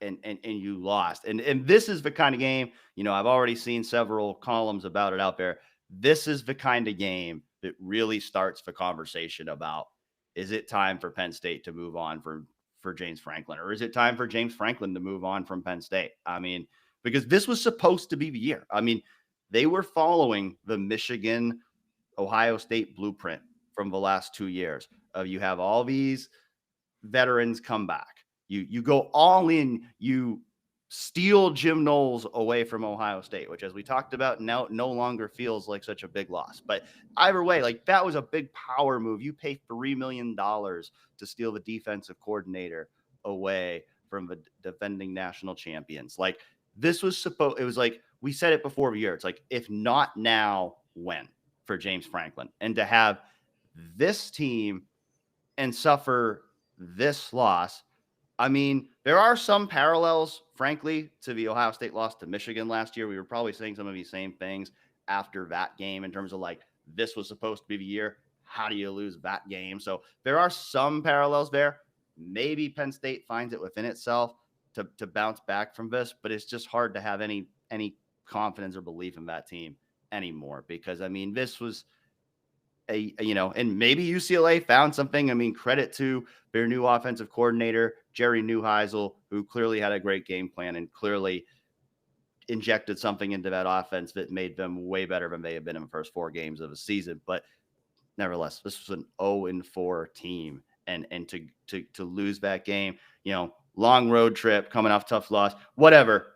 and you lost. And this is the kind of game, I've already seen several columns about it out there. This is the kind of game that really starts the conversation about, is it time for Penn State to move on for James Franklin, or is it time for James Franklin to move on from Penn State? I mean, because this was supposed to be the year. I mean, they were following the Michigan, Ohio State blueprint from the last 2 years of you have all these veterans come back. You go all in, you steal Jim Knowles away from Ohio State, which, as we talked about, now no longer feels like such a big loss. But either way, like, that was a big power move. You pay $3 million to steal the defensive coordinator away from the defending national champions. Like, this was it was like, we said it before the year. It's like, if not now, when, for James Franklin? And to have this team and suffer this loss, I mean, there are some parallels, frankly, to the Ohio State loss to Michigan last year. We were probably saying some of these same things after that game in terms of, like, this was supposed to be the year. How do you lose that game? So there are some parallels there. Maybe Penn State finds it within itself to bounce back from this, but it's just hard to have any confidence or belief in that team anymore, because, I mean, this was and maybe UCLA found something. I mean, credit to their new offensive coordinator, Jerry Neuheisel, who clearly had a great game plan and clearly injected something into that offense that made them way better than they had been in the first 4 games of the season. But nevertheless, this was an 0-4 team, and to lose that game, long road trip, coming off tough loss, whatever.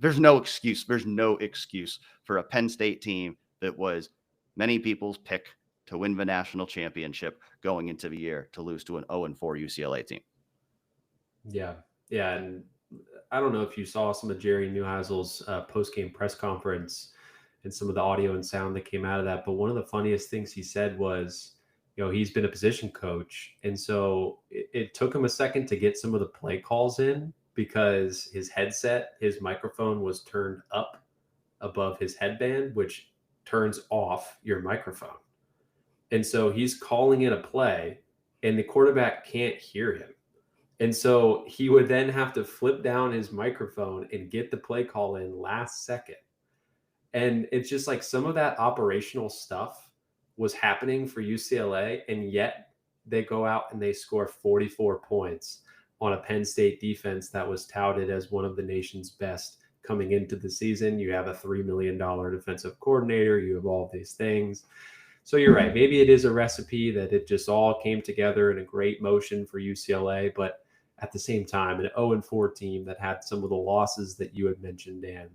There's no excuse. There's no excuse for a Penn State team that was many people's pick to win the national championship going into the year, to lose to an 0-4 UCLA team. Yeah. And I don't know if you saw some of Jerry Neuheisel's post-game press conference and some of the audio and sound that came out of that. But one of the funniest things he said was, he's been a position coach. And so it took him a second to get some of the play calls in, because his headset, his microphone was turned up above his headband, which turns off your microphone. And so he's calling in a play and the quarterback can't hear him. And so he would then have to flip down his microphone and get the play call in last second. And it's just like, some of that operational stuff was happening for UCLA, and yet they go out and they score 44 points on a Penn State defense that was touted as one of the nation's best coming into the season. You have a $3 million defensive coordinator. You have all these things. So you're right. Maybe it is a recipe that it just all came together in a great motion for UCLA. But at the same time, an 0-4 team that had some of the losses that you had mentioned, Dan,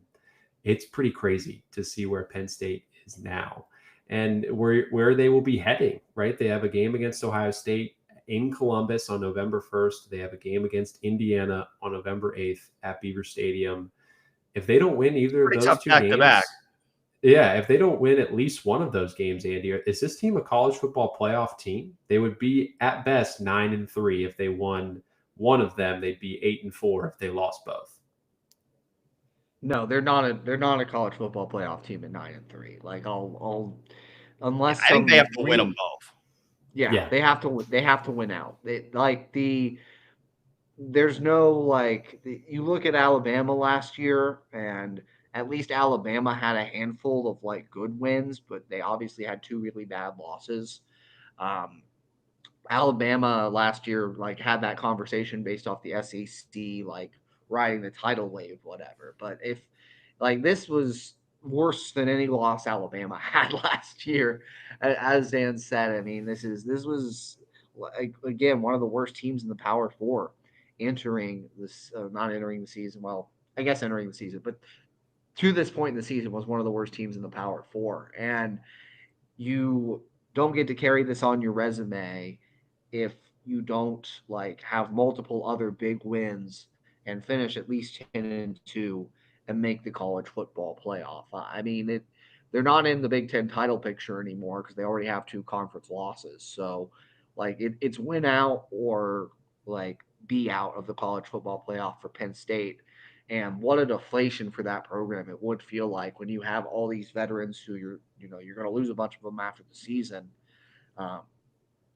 it's pretty crazy to see where Penn State is now and where they will be heading, right? They have a game against Ohio State in Columbus on November 1st. They have a game against Indiana on November 8th at Beaver Stadium. If they don't win either of those 2 games, if they don't win at least one of those games, Andy, is this team a college football playoff team? They would be at best 9-3 if they won one of them. They'd be 8-4 if they lost both. No, they're not a college football playoff team at 9-3. Like, unless I think they have to win them both. Yeah, they have to win out. There's no, you look at Alabama last year, and at least Alabama had a handful of good wins, but they obviously had 2 really bad losses. Alabama last year had that conversation based off the SEC riding the tidal wave, whatever. But if this was worse than any loss Alabama had last year, as Dan said. I mean, this was again one of the worst teams in the Power 4 entering this, not entering the season. Well, I guess entering the season, but to this point in the season was one of the worst teams in the Power 4, and you don't get to carry this on your resume if you don't have multiple other big wins and finish at least 10-2 and make the college football playoff. I mean, they're not in the Big Ten title picture anymore because they already have 2 conference losses. So, like, it's win out or like be out of the college football playoff for Penn State. And what a deflation for that program it would feel like when you have all these veterans who you're going to lose a bunch of them after the season. Um,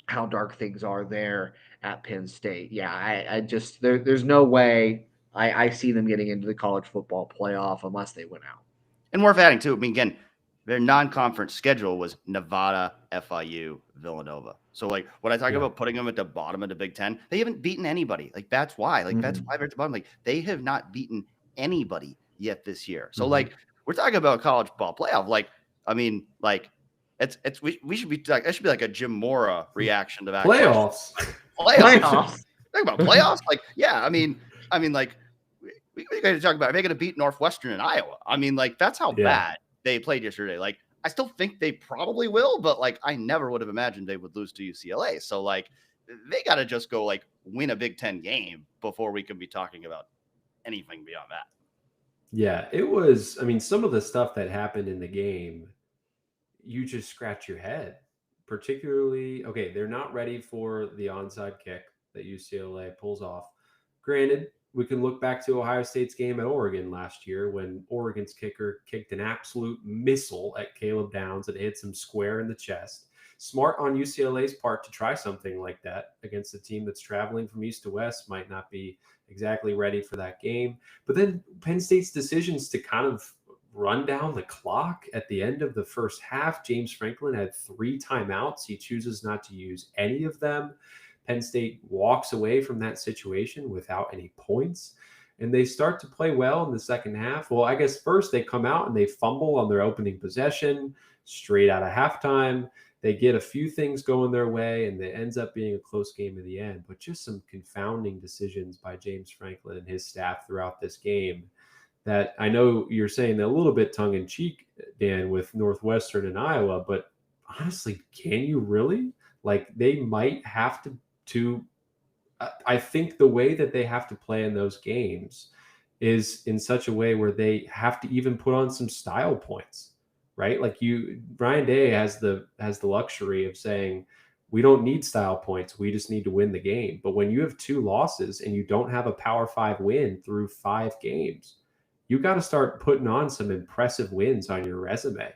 how dark things are there at Penn State. Yeah, I just there's no way I see them getting into the college football playoff unless they win out. And worth adding too, I mean, again, their non-conference schedule was Nevada, FIU, Villanova. So like when I talk about putting them at the bottom of the Big Ten, they haven't beaten anybody. Like that's why. Like that's why they're at the bottom. Like they have not beaten anybody yet this year. So like we're talking about college ball playoff. Like I mean, like we should be like that should be like a Jim Mora reaction to that playoffs. Playoffs. Talk about playoffs. Like yeah, I mean like we got to talk about they're going to beat Northwestern in Iowa. I mean like that's how bad they played yesterday. Like I still think they probably will, but like I never would have imagined they would lose to UCLA. So like they got to just go like win a Big Ten game before we can be talking about anything beyond that. Yeah, it was. I mean, some of the stuff that happened in the game, you just scratch your head. Particularly, okay, they're not ready for the onside kick that UCLA pulls off. Granted, we can look back to Ohio State's game at Oregon last year when Oregon's kicker kicked an absolute missile at Caleb Downs and hits him square in the chest. Smart on UCLA's part to try something like that against a team that's traveling from east to west, might not be exactly ready for that game. But then Penn State's decisions to kind of run down the clock at the end of the first half. James Franklin had 3 timeouts. He chooses not to use any of them. Penn State walks away from that situation without any points, and they start to play well in the second half. Well, I guess first they come out and they fumble on their opening possession straight out of halftime. They get a few things going their way, and it ends up being a close game in the end. But just some confounding decisions by James Franklin and his staff throughout this game that I know you're saying a little bit tongue-in-cheek, Dan, with Northwestern and Iowa, but honestly, can you really? Like, they might have to I think the way that they have to play in those games is in such a way where they have to even put on some style points, right? Like Ryan Day has the luxury of saying, we don't need style points. We just need to win the game. But when you have 2 losses and you don't have a Power 5 win through 5 games, you got to start putting on some impressive wins on your resume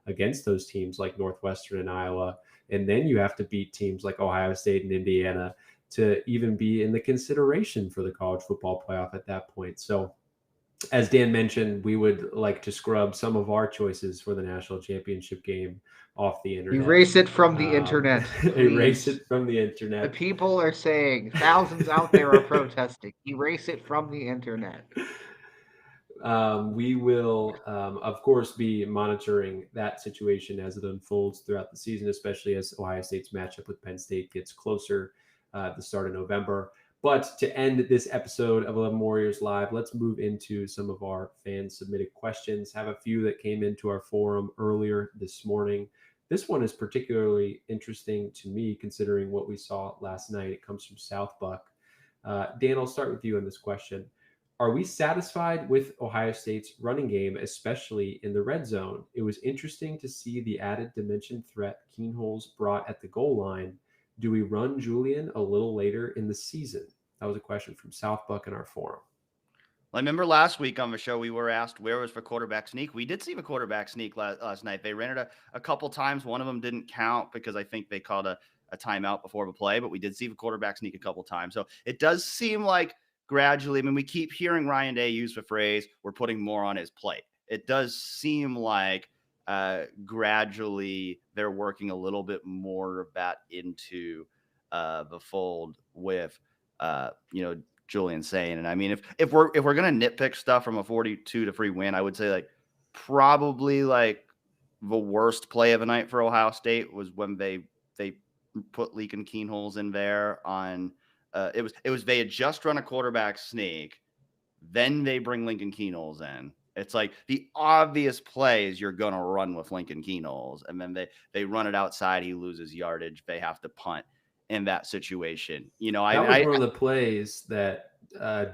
against those teams like Northwestern and Iowa. And then you have to beat teams like Ohio State and Indiana to even be in the consideration for the college football playoff at that point. So as Dan mentioned, we would like to scrub some of our choices for the national championship game off the internet. Erase it from the internet. Erase it from the internet. The people are saying, thousands out there are protesting. Erase it from the internet. We will, of course, be monitoring that situation as it unfolds throughout the season, especially as Ohio State's matchup with Penn State gets closer at the start of November. But to end this episode of 11 Warriors Live, let's move into some of our fan-submitted questions. Have a few that came into our forum earlier this morning. This one is particularly interesting to me considering what we saw last night. It comes from South Buck. Dan, I'll start with you on this question. Are we satisfied with Ohio State's running game, especially in the red zone? It was interesting to see the added dimension threat Keenholz brought at the goal line. Do we run Julian a little later in the season? That was a question from South Buck in our forum. Well, I remember last week on the show, we were asked where was the quarterback sneak. We did see the quarterback sneak last night. They ran it a couple times. One of them didn't count because I think they called a timeout before the play, but we did see the quarterback sneak a couple times. So it does seem like gradually, I mean, we keep hearing Ryan Day use the phrase, we're putting more on his plate. It does seem like gradually they're working a little bit more of that into the fold with, Julian Sayin. And I mean, if we're going to nitpick stuff from a 42-3 win, I would say like probably like the worst play of the night for Ohio State was when they put Lincoln Keenholz in there on, it was they had just run a quarterback sneak, then they bring Lincoln Keenholz in. It's like the obvious plays you're gonna run with Lincoln Keenholz, and then they run it outside, he loses yardage, they have to punt. in that situation. You know, that was one of the plays that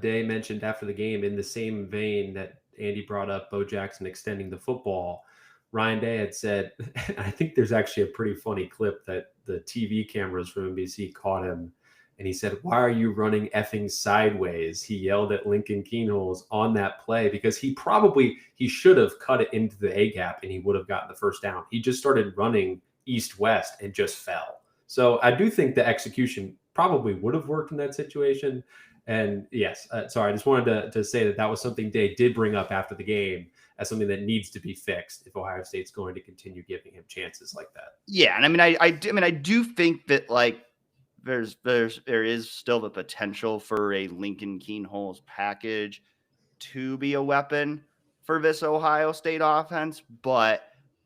Day mentioned after the game, in the same vein that Andy brought up Bo Jackson extending the football. Ryan Day had said, I think there's actually a pretty funny clip that the TV cameras from NBC caught him. And he said, "Why are you running effing sideways?" He yelled at Lincoln Keenholz on that play because he should have cut it into the A gap and he would have gotten the first down. He just started running east-west and just fell. So I do think the execution probably would have worked in that situation. And yes, sorry, I just wanted to say that was something Day did bring up after the game as something that needs to be fixed if Ohio State's going to continue giving him chances like that. Yeah, and I do think that like there is still the potential for a Lincoln Keenholz package to be a weapon for this Ohio State offense, but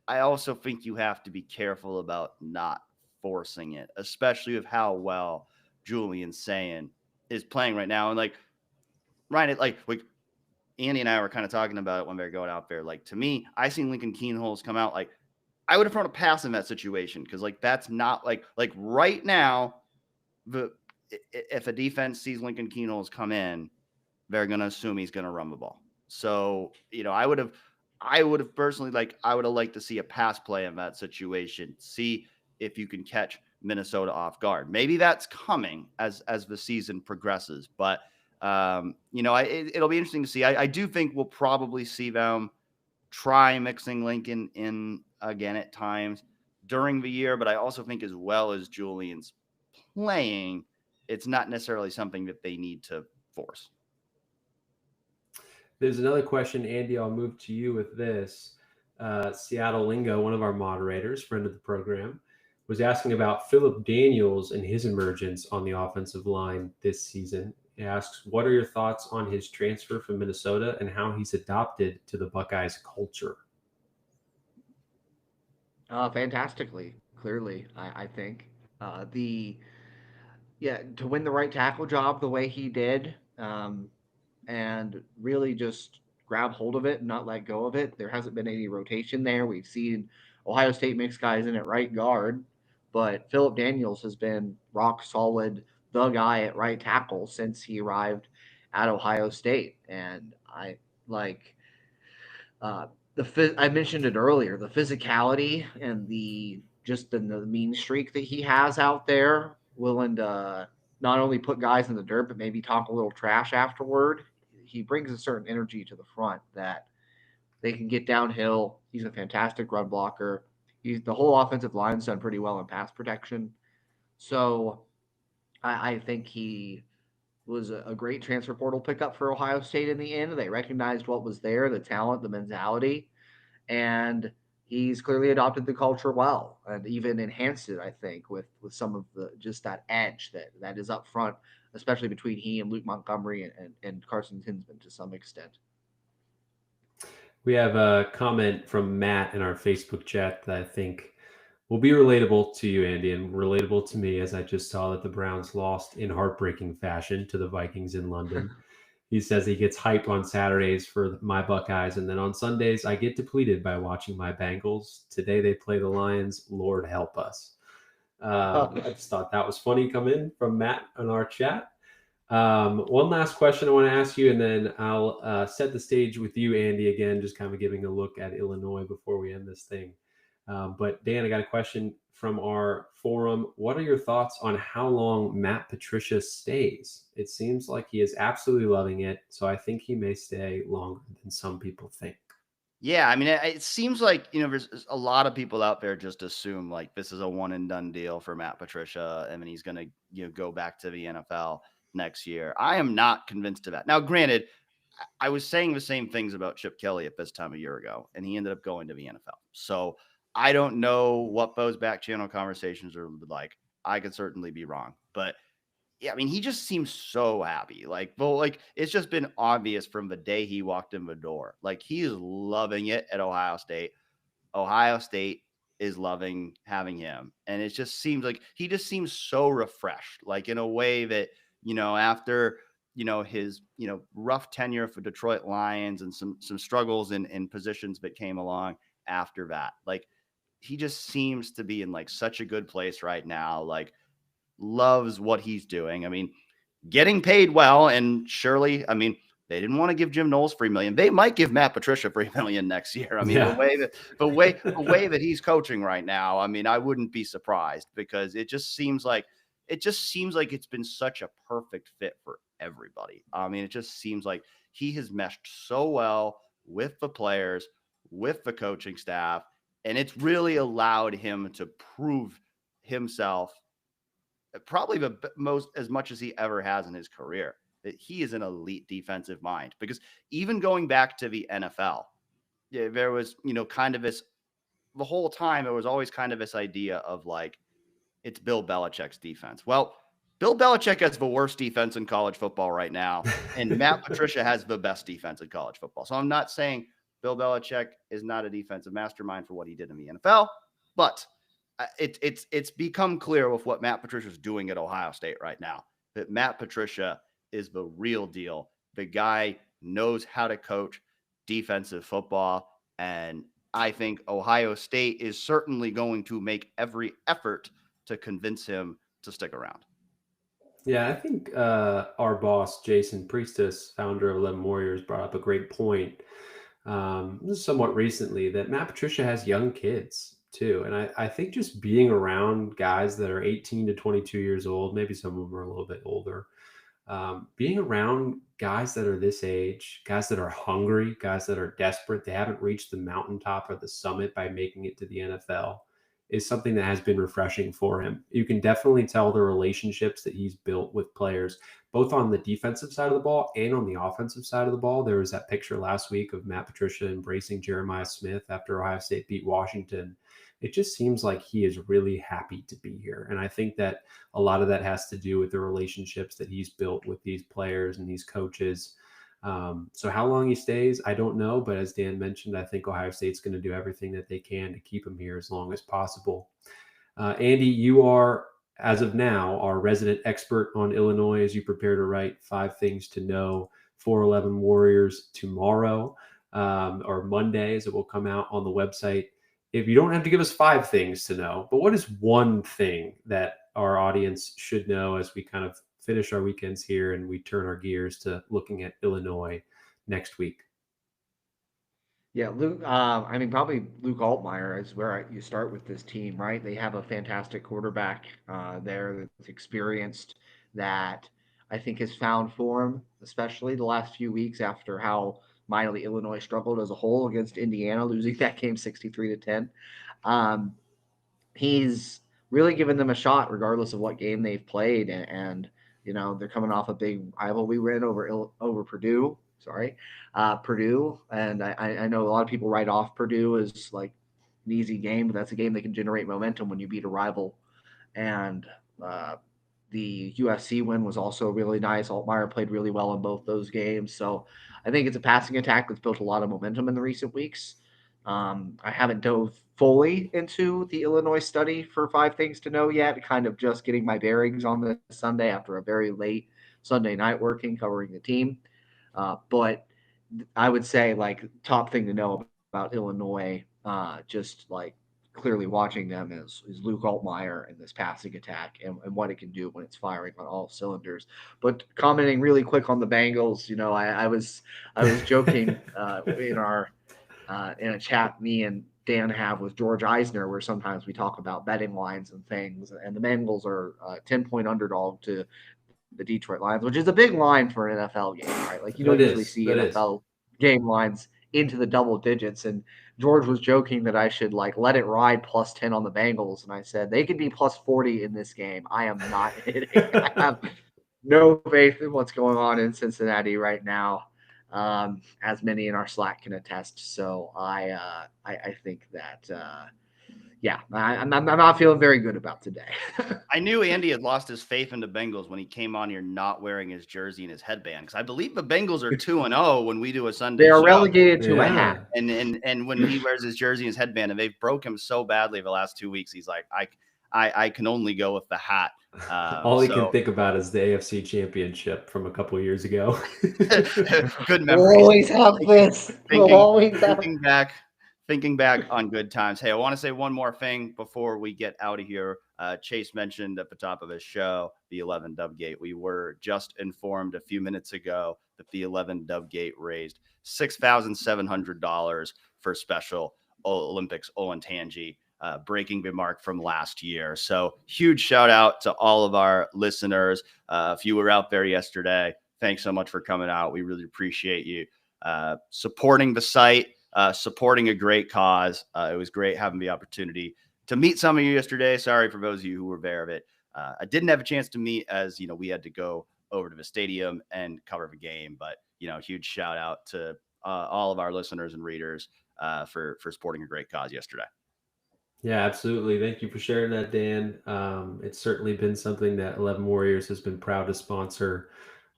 I also think you have to be careful about not forcing it, especially with how well Julian Sayin is playing right now. And like Ryan, like Andy and I were kind of talking about it when we were going out there. Like, to me, I seen Lincoln Keenholz come out. Like, I would have thrown a pass in that situation because like that's not like right now. If a defense sees Lincoln Keenholz come in, they're going to assume he's going to run the ball. So, you know, I would have personally I would have liked to see a pass play in that situation. See if you can catch Minnesota off guard. Maybe that's coming as the season progresses, but you know, it'll be interesting to see. I do think we'll probably see them try mixing Lincoln in again at times during the year, but I also think as well as Julian's playing, it's not necessarily something that they need to force. There's another question, Andy. I'll move to you with this. Seattle Lingo, one of our moderators, friend of the program, was asking about Philip Daniels and his emergence on the offensive line this season. He asks, what are your thoughts on his transfer from Minnesota and how he's adopted to the Buckeyes culture? Fantastically, clearly, I think. To win the right tackle job the way he did, and really just grab hold of it and not let go of it. There hasn't been any rotation there. We've seen Ohio State mix guys in at right guard, but Philip Daniels has been rock solid, the guy at right tackle since he arrived at Ohio State. And I like I mentioned it earlier, the physicality and the mean streak that he has out there, willing to not only put guys in the dirt but maybe talk a little trash afterward. He brings a certain energy to the front that they can get downhill. He's a fantastic run blocker. The whole offensive line's done pretty well in pass protection. So I think he was a great transfer portal pickup for Ohio State in the end. They recognized what was there, the talent, the mentality, and he's clearly adopted the culture well and even enhanced it, I think, with some of just that edge that is up front, especially between he and Luke Montgomery and Carson Tinsman to some extent. We have a comment from Matt in our Facebook chat that I think will be relatable to you, Andy, and relatable to me, as I just saw that the Browns lost in heartbreaking fashion to the Vikings in London. He says he gets hype on Saturdays for my Buckeyes, and then on Sundays I get depleted by watching my Bengals. Today they play the Lions. Lord help us. I just thought that was funny come in from Matt in our chat. One last question I want to ask you, and then I'll set the stage with you, Andy, again, just kind of giving a look at Illinois before we end this thing. But Dan, I got a question from our forum. What are your thoughts on how long Matt Patricia stays? It seems like he is absolutely loving it, so I think he may stay longer than some people think. Yeah, I mean, it seems like, you know, there's a lot of people out there just assume like this is a one and done deal for Matt Patricia, and then he's going to, you know, go back to the NFL next year. I am not convinced of that. Now, granted, I was saying the same things about Chip Kelly at this time a year ago, and he ended up going to the NFL. So I don't know what those back channel conversations are like. I could certainly be wrong, but yeah, I mean, he just seems so happy. Like, well, like it's just been obvious from the day he walked in the door. Like, he is loving it at Ohio State. Ohio State is loving having him. And it just seems like he just seems so refreshed, like in a way that, you know, after, you know, his, you know, rough tenure for Detroit Lions and some struggles in positions that came along after that, like he just seems to be in like such a good place right now. Like loves what he's doing. I mean, getting paid well, and surely, I mean, they didn't want to give Jim Knowles $3 million. They might give Matt Patricia $3 million next year. I mean, the way that he's coaching right now, I mean, I wouldn't be surprised, because it just seems like it's been such a perfect fit for everybody. I mean, it just seems like he has meshed so well with the players, with the coaching staff, and it's really allowed him to prove himself probably as much as he ever has in his career, that he is an elite defensive mind. Because even going back to the NFL, there was, kind of this, the whole time, there was always kind of this idea of like, it's Bill Belichick's defense. Well, Bill Belichick has the worst defense in college football right now, and Matt Patricia has the best defense in college football. So I'm not saying Bill Belichick is not a defensive mastermind for what he did in the NFL, but it's become clear with what Matt Patricia is doing at Ohio State right now, that Matt Patricia is the real deal. The guy knows how to coach defensive football, and I think Ohio State is certainly going to make every effort to convince him to stick around. Yeah, I think our boss, Jason Priestus, founder of 11 Warriors, brought up a great point somewhat recently, that Matt Patricia has young kids too. And I think just being around guys that are 18 to 22 years old, maybe some of them are a little bit older, being around guys that are this age, guys that are hungry, guys that are desperate, they haven't reached the mountaintop or the summit by making it to the NFL, is something that has been refreshing for him. You can definitely tell the relationships that he's built with players, both on the defensive side of the ball and on the offensive side of the ball. There was that picture last week of Matt Patricia embracing Jeremiah Smith after Ohio State beat Washington. It just seems like he is really happy to be here. And I think that a lot of that has to do with the relationships that he's built with these players and these coaches. So how long he stays, I don't know. But as Dan mentioned, I think Ohio State's going to do everything that they can to keep him here as long as possible. Andy, you are, as of now, our resident expert on Illinois as you prepare to write 5 things to know for 11 Warriors tomorrow, or Monday, as it will come out on the website. If you don't have to give us 5 things to know, but what is one thing that our audience should know as we kind of finish our weekends here and we turn our gears to looking at Illinois next week? Yeah, Luke. I mean, probably Luke Altmaier is where you start with this team, right? They have a fantastic quarterback there that's experienced, that I think has found form, especially the last few weeks after how mightily Illinois struggled as a whole against Indiana, losing that game 63-10. He's really given them a shot, regardless of what game they've played, and they're coming off a big rivalry win over Purdue. Purdue, and I know a lot of people write off Purdue as like an easy game, but that's a game that can generate momentum when you beat a rival. And the USC win was also really nice. Altmaier played really well in both those games. So I think it's a passing attack that's built a lot of momentum in the recent weeks. I haven't dove fully into the Illinois study for 5 things to know yet, kind of just getting my bearings on this Sunday after a very late Sunday night working, covering the team. But I would say, like, top thing to know about Illinois, just like clearly watching them is Luke Altmaier and this passing attack and what it can do when it's firing on all cylinders. But commenting really quick on the Bengals, I was joking in a chat me and Dan have with George Eisner, where sometimes we talk about betting lines and things, and the Bengals are 10-point underdog to the Detroit Lions, which is a big line for an NFL game, right? Like, you don't usually see NFL game lines into the double digits. And George was joking that I should like let it ride plus 10 on the Bengals. And I said, they could be plus 40 in this game. I am not hitting. I have no faith in what's going on in Cincinnati right now, as many in our Slack can attest. So I think that, I'm not feeling very good about today. I knew Andy had lost his faith in the Bengals when he came on here not wearing his jersey and his headband, because I believe the Bengals are 2-0 when we do a Sunday. They are show. relegated to a hat. And when he wears his jersey and his headband, and they've broke him so badly the last 2 weeks, he's like, I can only go with the hat. All he can think about is the AFC Championship from a couple of years ago. Good memories. We'll always have this. Thinking back thinking back on good times. Hey, I want to say one more thing before we get out of here. Chase mentioned at the top of his show the 11 Dub Gate. We were just informed a few minutes ago that the 11 Dub Gate raised $6,700 for Special Olympics Olentangy, breaking the mark from last year. So huge shout out to all of our listeners. If you were out there yesterday, thanks so much for coming out. We really appreciate you supporting the site, supporting a great cause. It was great having the opportunity to meet some of you yesterday. Sorry for those of you who were there of it. I didn't have a chance to meet as, we had to go over to the stadium and cover the game, but, huge shout out to all of our listeners and readers for supporting a great cause yesterday. Yeah, absolutely. Thank you for sharing that, Dan. It's certainly been something that 11 Warriors has been proud to sponsor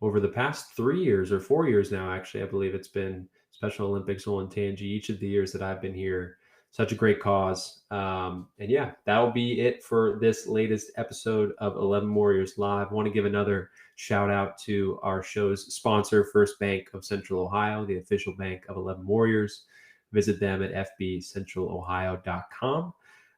over the past 3 years or 4 years now. Actually, I believe it's been Special Olympics Olentangy each of the years that I've been here. Such a great cause. And yeah, that'll be it for this latest episode of 11 Warriors Live. I want to give another shout out to our show's sponsor, First Bank of Central Ohio, the official bank of 11 Warriors. Visit them at fbcentralohio.com.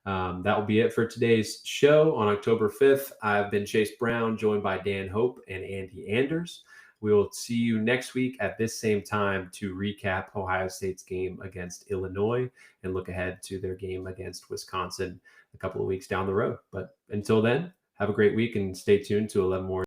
That will be it for today's show on October 5th. I've been Chase Brown, joined by Dan Hope and Andy Anders. We will see you next week at this same time to recap Ohio State's game against Illinois and look ahead to their game against Wisconsin a couple of weeks down the road. But until then, have a great week and stay tuned to 11 more.